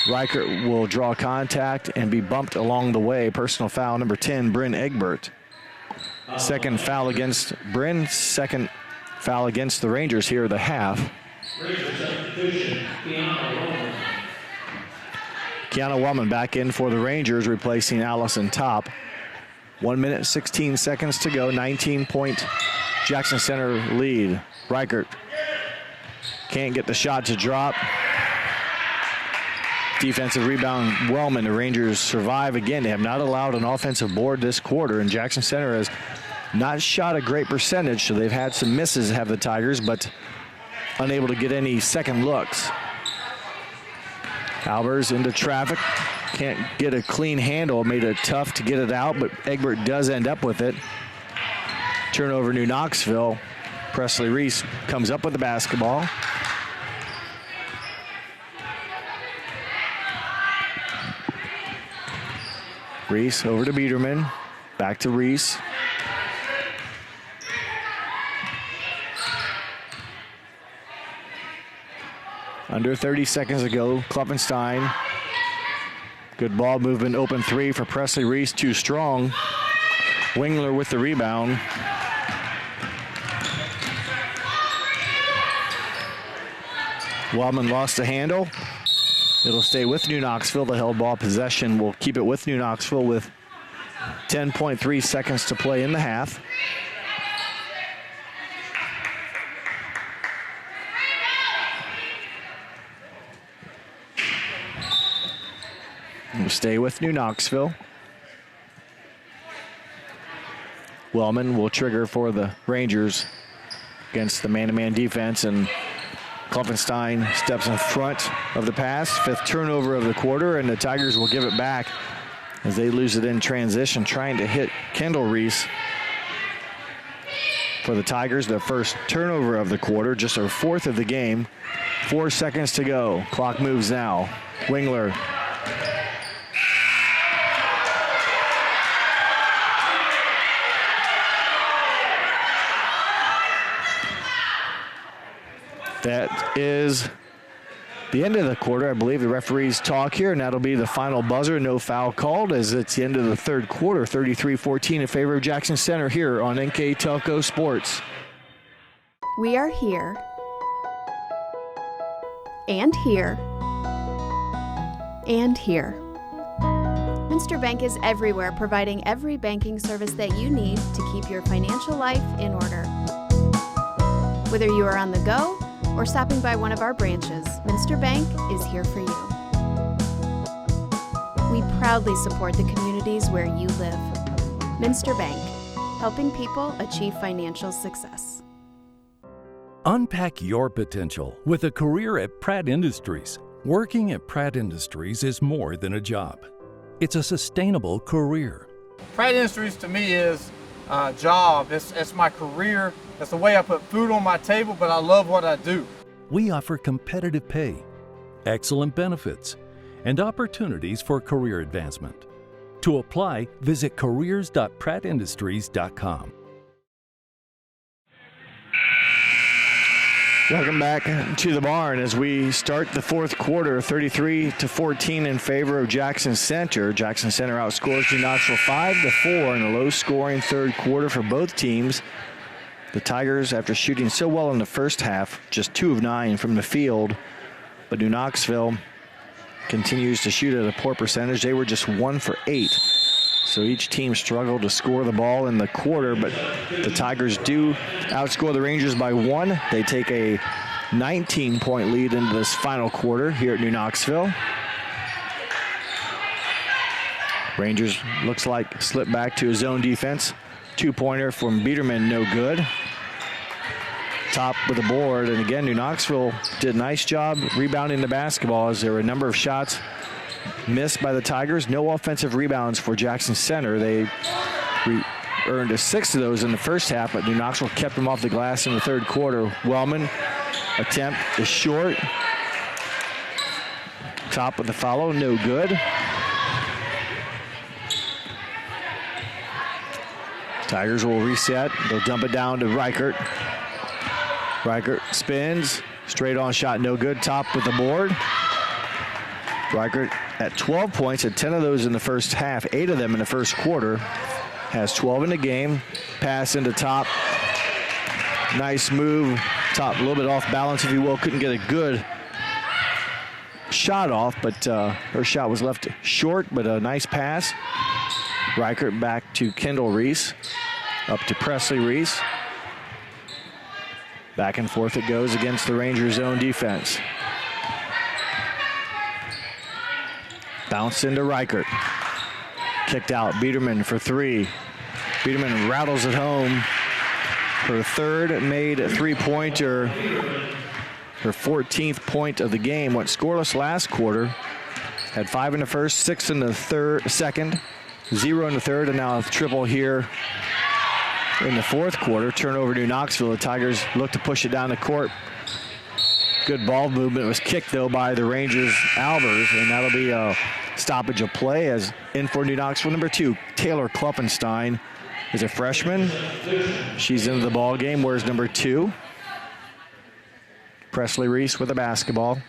Reichert will draw contact and be bumped along the way. Personal foul number 10, Bryn Egbert. Second foul against Bryn, second foul against the Rangers here at the half. Ranger substitution, Kiana Wellman back in for the Rangers, replacing Allison Top. 1 minute, 16 seconds to go. 19-point Jackson Center lead. Reichert can't get the shot to drop. Defensive rebound, Wellman. The Rangers survive again. They have not allowed an offensive board this quarter, and Jackson Center has not shot a great percentage, so they've had some misses, have the Tigers, but unable to get any second looks. Albers into traffic. Can't get a clean handle. Made it tough to get it out, but Egbert does end up with it. Turnover New Knoxville. Presley Reese comes up with the basketball. Reese over to Biederman. Back to Reese. Under 30 seconds ago, Klovenstein. Good ball movement, open three for Presley Reese, too strong. Wingler with the rebound. Wellman lost the handle. It'll stay with New Knoxville. The held ball possession will keep it with New Knoxville with 10.3 seconds to play in the half. We'll stay with New Knoxville. Wellman will trigger for the Rangers against the man-to-man defense, and Klovenstein steps in front of the pass. Fifth turnover of the quarter, and the Tigers will give it back as they lose it in transition, trying to hit Kendall Reese. For the Tigers, their first turnover of the quarter, just their fourth of the game. 4 seconds to go. Clock moves now. Wingler. That is the end of the quarter. I believe the referees talk here, and that'll be the final buzzer. No foul called as it's the end of the third quarter. 33-14 in favor of Jackson Center here on NKTelco Sports. We are here and here and here. Minster Bank is everywhere, providing every banking service that you need to keep your financial life in order. Whether you are on the go or stopping by one of our branches, Minster Bank is here for you. We proudly support the communities where you live. Minster Bank, helping people achieve financial success. Unpack your potential with a career at Pratt Industries. Working at Pratt Industries is more than a job. It's a sustainable career. Pratt Industries to me is a job. It's my career. It's the way I put food on my table, but I love what I do. We offer competitive pay, excellent benefits, and opportunities for career advancement. To apply, visit careers.prattindustries.com. Welcome back to the barn as we start the fourth quarter, 33-14 in favor of Jackson Center. Jackson Center outscores New Knoxville 5-4 in a low-scoring third quarter for both teams. The Tigers, after shooting so well in the first half, just 2 of 9 from the field, but New Knoxville continues to shoot at a poor percentage. They were just 1 for 8. So each team struggled to score the ball in the quarter, but the Tigers do outscore the Rangers by 1. They take a 19-point lead into this final quarter here at New Knoxville. Rangers looks like slip back to a zone defense. 2-pointer from Biederman, no good. Top with the board, and again, New Knoxville did a nice job rebounding the basketball as there were a number of shots missed by the Tigers. No offensive rebounds for Jackson Center. They earned 6 of those in the first half, but New Knoxville kept them off the glass in the third quarter. Wellman attempt is short. Top with the follow, no good. Tigers will reset. They'll dump it down to Reichert. Reichert spins. Straight on shot, no good. Top with the board. Reichert at 12 points, had 10 of those in the first half, 8 of them in the first quarter. Has 12 in the game. Pass into Top. Nice move. Top a little bit off balance, if you will. Couldn't get a good shot off, but her shot was left short, but a nice pass. Reichert back to Kendall Reese. Up to Presley Reese. Back and forth it goes against the Rangers' zone defense. Bounce into Reichert. Kicked out. Biederman for 3. Biederman rattles it home. Her third made three-pointer. Her 14th point of the game. Went scoreless last quarter. Had 5 in the first, 6 in the second, 0 in the third, and now a triple here in the fourth quarter. Turnover to Knoxville. The Tigers look to push it down the court. Good ball movement. It was kicked, though, by the Rangers' Albers, and that'll be a stoppage of play as in for New Knoxville. Number 2, Taylor Kloppenstein is a freshman. She's into the ball game. Where's number 2? Presley Reese with the basketball.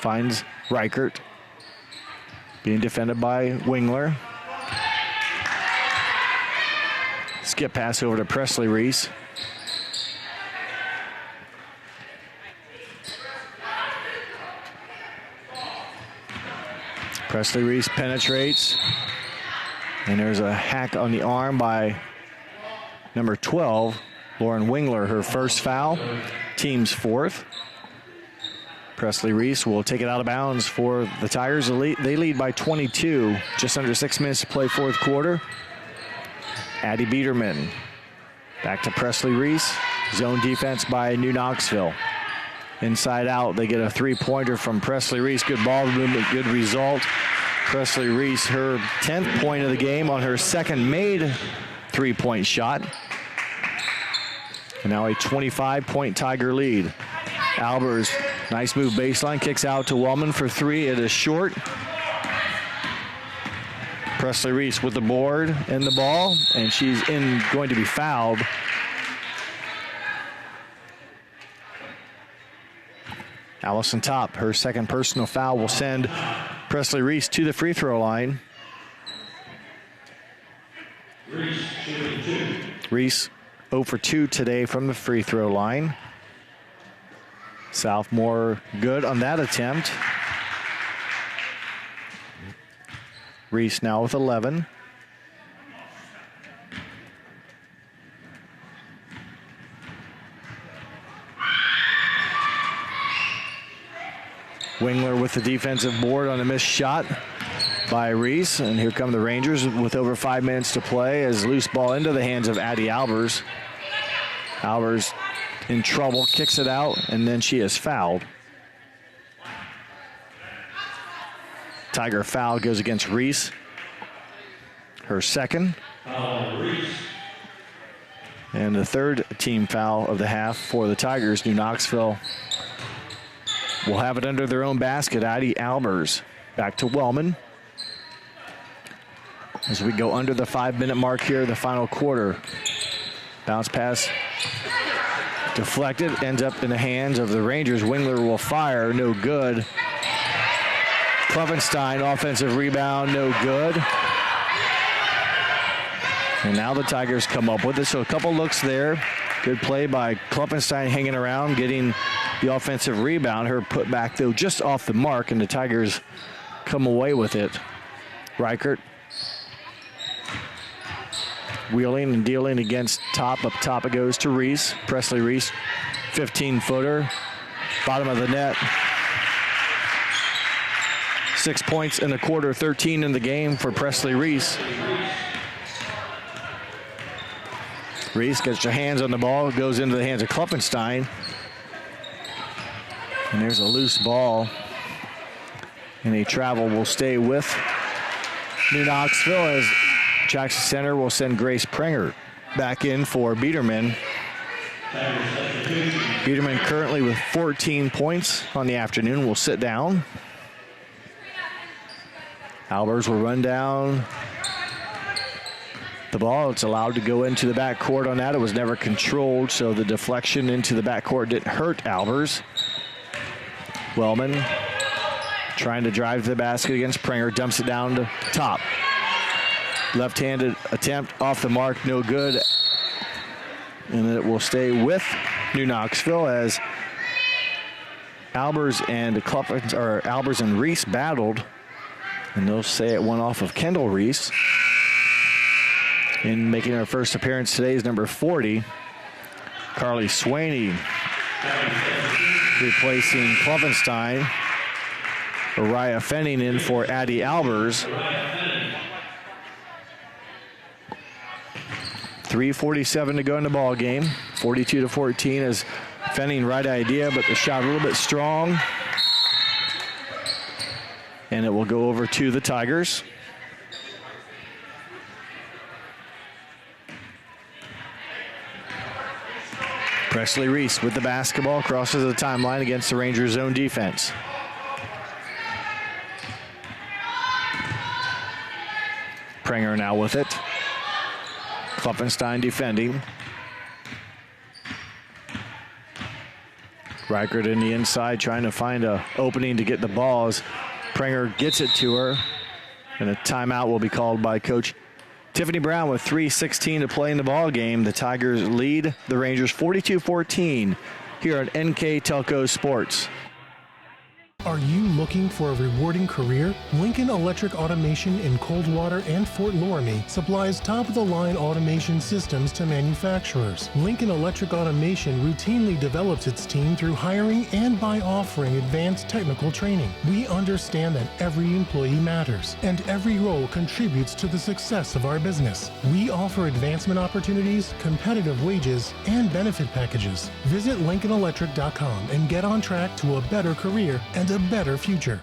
Finds Reichert. Being defended by Wingler. Skip pass over to Presley Reese. Presley Reese penetrates. And there's a hack on the arm by number 12, Lauren Wingler, her first foul, team's 4th. Presley Reese will take it out of bounds for the Tigers. They lead by 22, just under 6 minutes to play fourth quarter. Addie Biederman back to Presley Reese. Zone defense by New Knoxville. Inside out, they get a three-pointer from Presley Reese. Good ball movement, good result. Presley Reese, her 10th point of the game on her second made three-point shot. And now a 25-point Tiger lead. Albers, nice move baseline, kicks out to Wellman for 3. It is short. Presley Reese with the board and the ball, and she's going to be fouled. Allison Top, her second personal foul, will send Presley Reese to the free throw line. Reese 0 for 2 today from the free throw line. Sophomore good on that attempt. Reese now with 11. Wingler with the defensive board on a missed shot by Reese. And here come the Rangers with over 5 minutes to play as loose ball into the hands of Addie Albers. Albers in trouble, kicks it out, and then she is fouled. Tiger foul goes against Reese. Her second. And the third team foul of the half for the Tigers. New Knoxville will have it under their own basket. Addie Albers back to Wellman. As we go under the 5-minute mark here, the final quarter. Bounce pass Deflected, ends up in the hands of the Rangers. Wingler will fire, no good. Klovenstein, offensive rebound, no good. And now the Tigers come up with it. So a couple looks there. Good play by Klovenstein hanging around, getting the offensive rebound. Her put back, though, just off the mark, and the Tigers come away with it. Reichert wheeling and dealing against Top. Up top it goes to Reese. Presley Reese, 15-footer. Bottom of the net. 6 points in the quarter, 13 in the game for Presley Reese. Reese gets her hands on the ball, goes into the hands of Klovenstein. And there's a loose ball. And a travel will stay with New Knoxville as Jackson Center will send Grace Prenger back in for Biederman. Biederman currently with 14 points on the afternoon will sit down. Albers will run down the ball. It's allowed to go into the backcourt on that. It was never controlled, so the deflection into the backcourt didn't hurt Albers. Wellman trying to drive to the basket against Prenger, dumps it down to Top. Left-handed attempt off the mark, no good. And it will stay with New Knoxville as Albers and Reese battled. And they'll say it went off of Kendall Reese. In making her first appearance today is number 40, Carly Swaney, replacing Klovenstein. Araya Fenning in for Addie Albers. 3:47 to go in the ball game. 42-14 as Fenning right idea, but the shot a little bit strong. And it will go over to the Tigers. Presley Reese with the basketball, crosses the timeline against the Rangers' zone defense. Prenger now with it. Klovenstein defending. Reichert in the inside trying to find an opening to get the ball as Prenger gets it to her. And a timeout will be called by Coach Tiffany Brown with 3:16 to play in the ball game. The Tigers lead the Rangers 42-14 here at NKTelco Sports. Are you looking for a rewarding career? Lincoln Electric Automation in Coldwater and Fort Loramie supplies top-of-the-line automation systems to manufacturers. Lincoln Electric Automation routinely develops its team through hiring and by offering advanced technical training. We understand that every employee matters, and every role contributes to the success of our business. We offer advancement opportunities, competitive wages, and benefit packages. Visit LincolnElectric.com and get on track to a better career and a better future.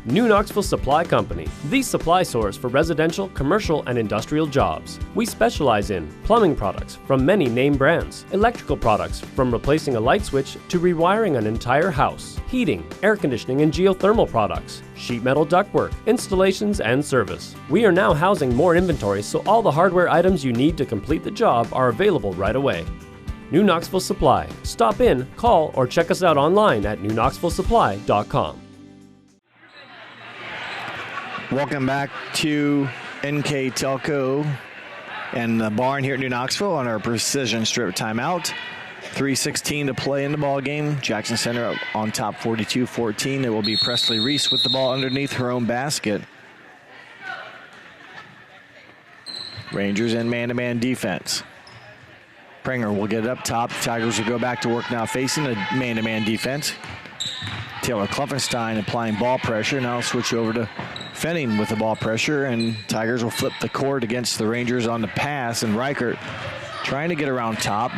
New Knoxville Supply Company, the supply source for residential, commercial, and industrial jobs. We specialize in plumbing products from many name brands, electrical products from replacing a light switch to rewiring an entire house, heating, air conditioning, and geothermal products, sheet metal ductwork, installations, and service. We are now housing more inventory, so all the hardware items you need to complete the job are available right away. New Knoxville Supply. Stop in, call, or check us out online at newknoxvillesupply.com. Welcome back to NKTelco and the barn here at New Knoxville on our Precision Strip timeout. 3:16 to play in the ball game. Jackson Center on top 42-14. It will be Presley Reese with the ball underneath her own basket. Rangers in man-to-man defense. Prenger will get it up top. Tigers will go back to work now facing a man-to-man defense. Taylor Klovenstein applying ball pressure. Now switch over to Fenning with the ball pressure, and Tigers will flip the court against the Rangers on the pass, and Reichert trying to get around Top.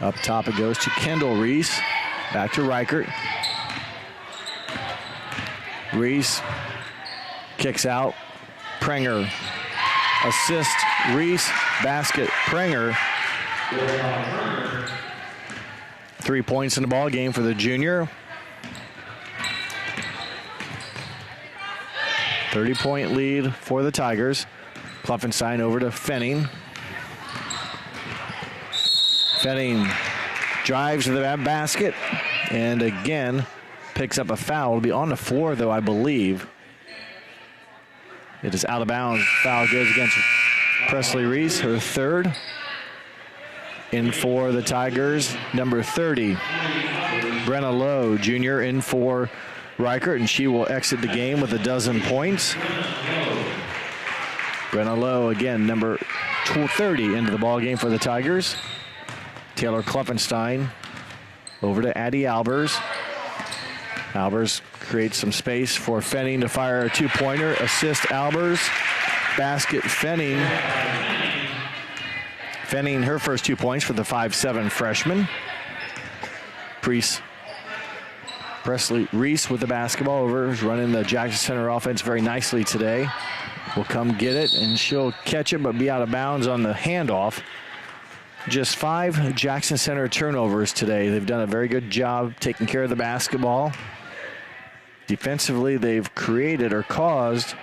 Up top it goes to Kendall Reese. Back to Reichert. Reese kicks out. Prenger assist. Reese, basket. Prenger. 3 points in the ball game for the junior. 30-point lead for the Tigers. Klovenstein over to Fenning. Fenning drives to the basket, and again picks up a foul. It'll be on the floor, though, I believe. It is out of bounds. Foul goes against Presley Reese, her third. In for the Tigers, number 30, Brenna Lowe, junior, in for Reichert, and she will exit the game with a dozen points. Brenna Lowe, again, number 30 into the ball game for the Tigers. Taylor Kluffenstein over to Addie Albers. Albers creates some space for Fenning to fire a two-pointer. Assist Albers. Basket Fenning. Fenning her first 2 points for the 5'7" freshman. Presley Reese with the basketball over. Is running the Jackson Center offense very nicely today. Will come get it, and she'll catch it but be out of bounds on the handoff. Just 5 Jackson Center turnovers today. They've done a very good job taking care of the basketball. Defensively, they've created or caused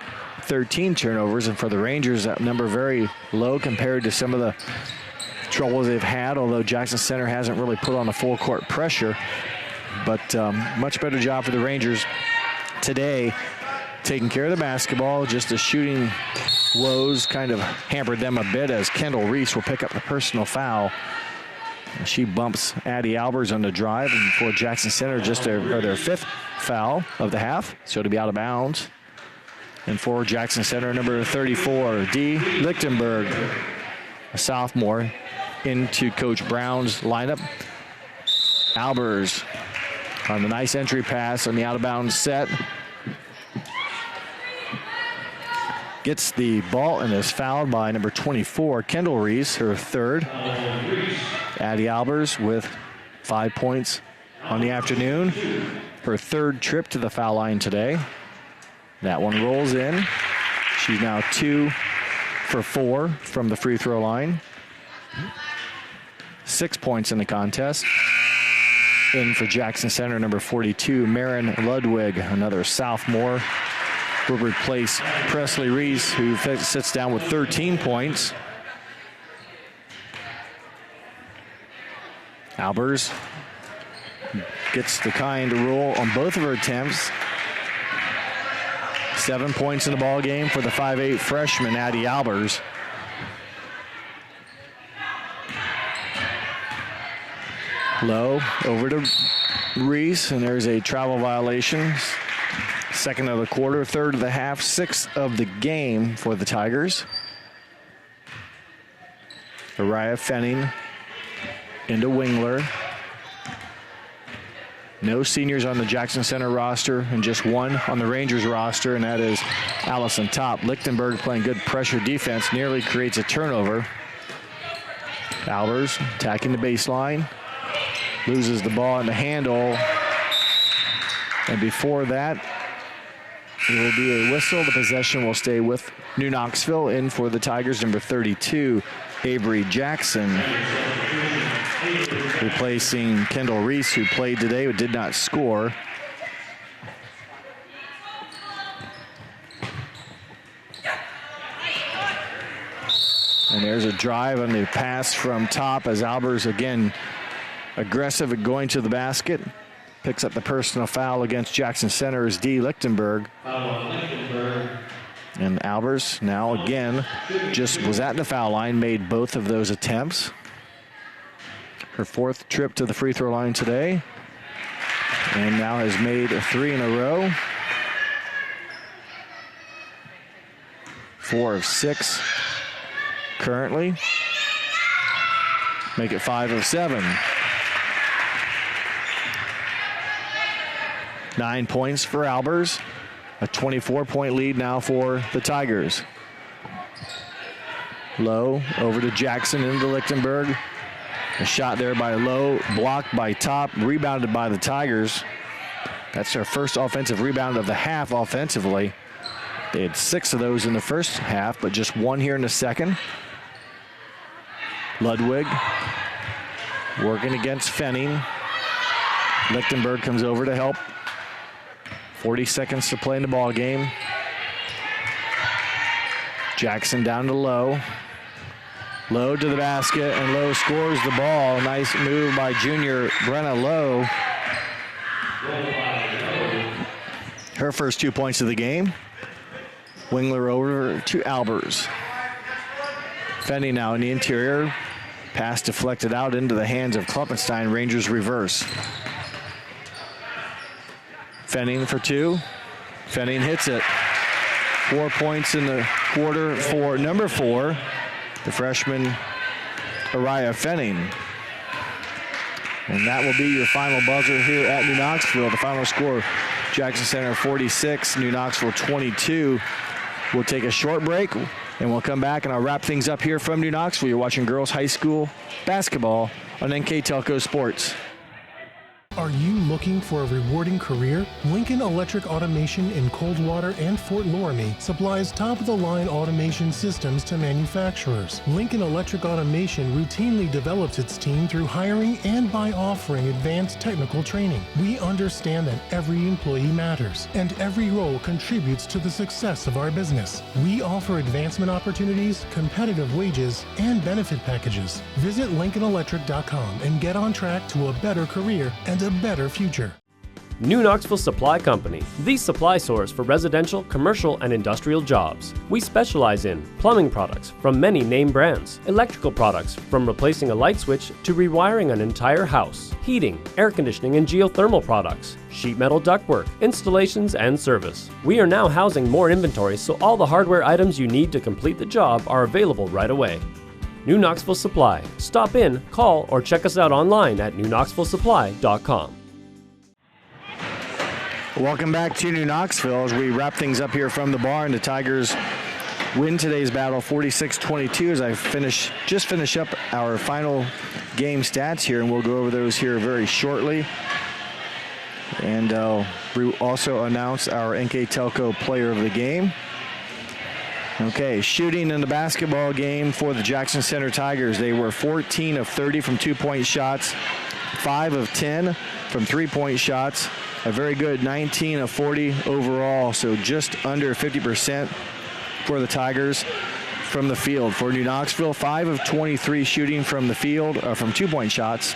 13 turnovers, and for the Rangers, that number very low compared to some of the troubles they've had, although Jackson Center hasn't really put on the full court pressure. But much better job for the Rangers today, taking care of the basketball. Just the shooting woes kind of hampered them a bit, as Kendall Reese will pick up the personal foul. She bumps Addie Albers on the drive, and for Jackson Center, just their fifth foul of the half, so to be out of bounds. And for Jackson Center, number 34, Dee Lichtenberg, a sophomore, into Coach Brown's lineup. Albers on the nice entry pass on the out-of-bounds set. Gets the ball and is fouled by number 24, Kendall Reese, her third. Addie Albers with 5 points on the afternoon. Her third trip to the foul line today. That one rolls in. She's now 2 for 4 from the free throw line. 6 points in the contest. In for Jackson Center, number 42, Marin Ludwig, another sophomore, will replace Presley Reese, who sits down with 13 points. Albers gets the kind rule on both of her attempts. 7 points in the ball game for the 5'8" freshman, Addie Albers. Low over to Reese, and there's a travel violation. Second of the quarter, third of the half, sixth of the game for the Tigers. Araya Fenning into Wingler. No seniors on the Jackson Center roster, and just one on the Rangers roster, and that is Allison Top. Lichtenberg playing good pressure defense, nearly creates a turnover. Albers attacking the baseline. Loses the ball in the handle. And before that, it will be a whistle. The possession will stay with New Knoxville. In for the Tigers, number 32, Avery Jackson. Replacing Kendall Reese, who played today but did not score. And there's a drive on the pass from Top, as Albers again aggressive at going to the basket. Picks up the personal foul against Jackson Center's Dee Lichtenberg. And Albers now again just was at the foul line, made both of those attempts. Her fourth trip to the free throw line today. And now has made 3 in a row. 4 of 6 currently. Make it 5 of 7. 9 points for Albers. A 24-point lead now for the Tigers. Low over to Jackson into Lichtenberg. A shot there by Low, blocked by Top, rebounded by the Tigers. That's their first offensive rebound of the half offensively. They had 6 of those in the first half, but just 1 here in the second. Ludwig working against Fenning. Lichtenberg comes over to help. 40 seconds to play in the ball game. Jackson down to Low. Lowe to the basket, and Lowe scores the ball. Nice move by junior Brenna Lowe. Her first 2 points of the game. Wingler over to Albers. Fenning now in the interior. Pass deflected out into the hands of Kloppenstein. Rangers reverse. Fenning for two. Fenning hits it. 4 points in the quarter for number 4, the freshman Araya Fenning. And that will be your final buzzer here at New Knoxville. The final score, Jackson Center 46, New Knoxville 22. We'll take a short break, and we'll come back, and I'll wrap things up here from New Knoxville. You're watching girls high school basketball on NKTelco Sports. Are you looking for a rewarding career? Lincoln Electric Automation in Coldwater and Fort Loramie supplies top-of-the-line automation systems to manufacturers. Lincoln Electric Automation routinely develops its team through hiring and by offering advanced technical training. We understand that every employee matters, and every role contributes to the success of our business. We offer advancement opportunities, competitive wages, and benefit packages. Visit LincolnElectric.com and get on track to a better career and a better future. New Knoxville Supply Company, the supply source for residential, commercial, and industrial jobs. We specialize in plumbing products from many name brands, electrical products from replacing a light switch to rewiring an entire house, heating, air conditioning, and geothermal products, sheet metal ductwork, installations, and service. We are now housing more inventory, so all the hardware items you need to complete the job are available right away. New Knoxville Supply. Stop in, call, or check us out online at newknoxvillesupply.com. Welcome back to New Knoxville as we wrap things up here from the barn. The Tigers win today's battle 46-22 as I just finish up our final game stats here, and we'll go over those here very shortly. And we also announce our NKTelco player of the game. Okay, shooting in the basketball game for the Jackson Center Tigers. They were 14 of 30 from 2-point shots, 5 of 10 from 3-point shots, a very good 19 of 40 overall, so just under 50% for the Tigers from the field. For New Knoxville, 5 of 23 shooting from the field, from 2-point shots,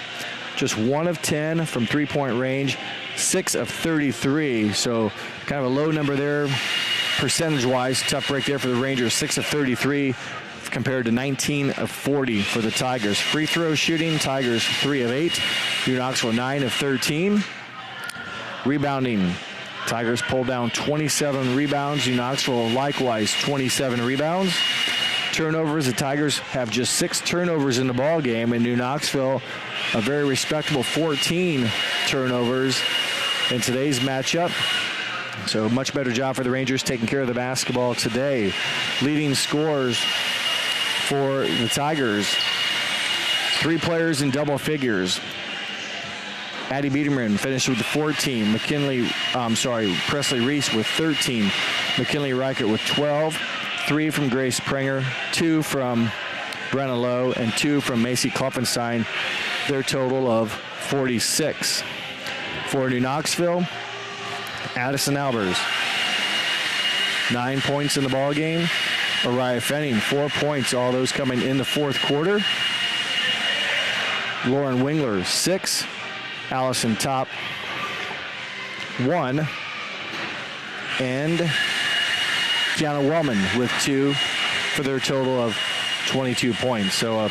just 1 of 10 from 3-point range, 6 of 33, so kind of a low number there. Percentage-wise, tough break there for the Rangers, 6 of 33 compared to 19 of 40 for the Tigers. Free throw shooting, Tigers 3 of 8, New Knoxville 9 of 13. Rebounding, Tigers pulled down 27 rebounds, New Knoxville likewise 27 rebounds. Turnovers, the Tigers have just 6 turnovers in the ball game, and New Knoxville a very respectable 14 turnovers in today's matchup. So much better job for the Rangers taking care of the basketball today. Leading scorers for the Tigers, 3 players in double figures. Addie Biederman finished with 14. Presley Reese with 13. McKinley Reichert with 12. 3 from Grace Prenger, 2 from Brenna Lowe, and 2 from Macy Kloppenstein. Their total of 46. For New Knoxville, Addison Albers, 9 points in the ball game. Araya Fenning, 4 points, all those coming in the fourth quarter. Lauren Wingler, 6. Allison Top, 1. And Gianna Wellman with 2 for their total of 22 points. So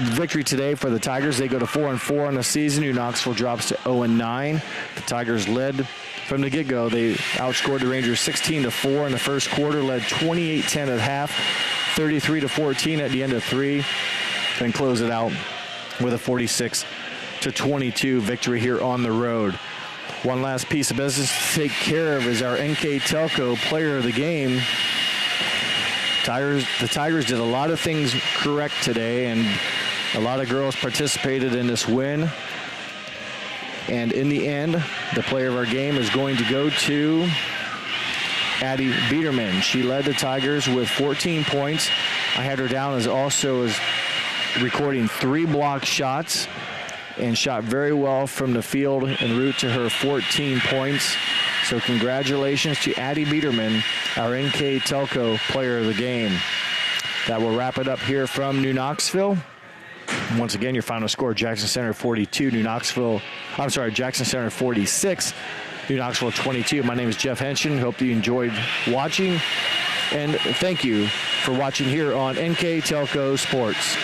victory today for the Tigers. They go to 4-4 on the season. New Knoxville drops to 0-9. The Tigers led from the get-go. They outscored the Rangers 16-4 in the first quarter, led 28-10 at half, 33-14 at the end of 3, and close it out with a 46-22 victory here on the road. One last piece of business to take care of is our NKTelco player of the game. The Tigers did a lot of things correct today, and a lot of girls participated in this win. And in the end, the player of our game is going to go to Addie Biederman. She led the Tigers with 14 points. I had her down as recording 3 block shots and shot very well from the field en route to her 14 points. So congratulations to Addie Biederman, our NKTelco player of the game. That will wrap it up here from New Knoxville. Once again, your final score, Jackson Center 42, Jackson Center 46, New Knoxville 22. My name is Jeff Henshin. Hope you enjoyed watching. And thank you for watching here on NKTelco Sports.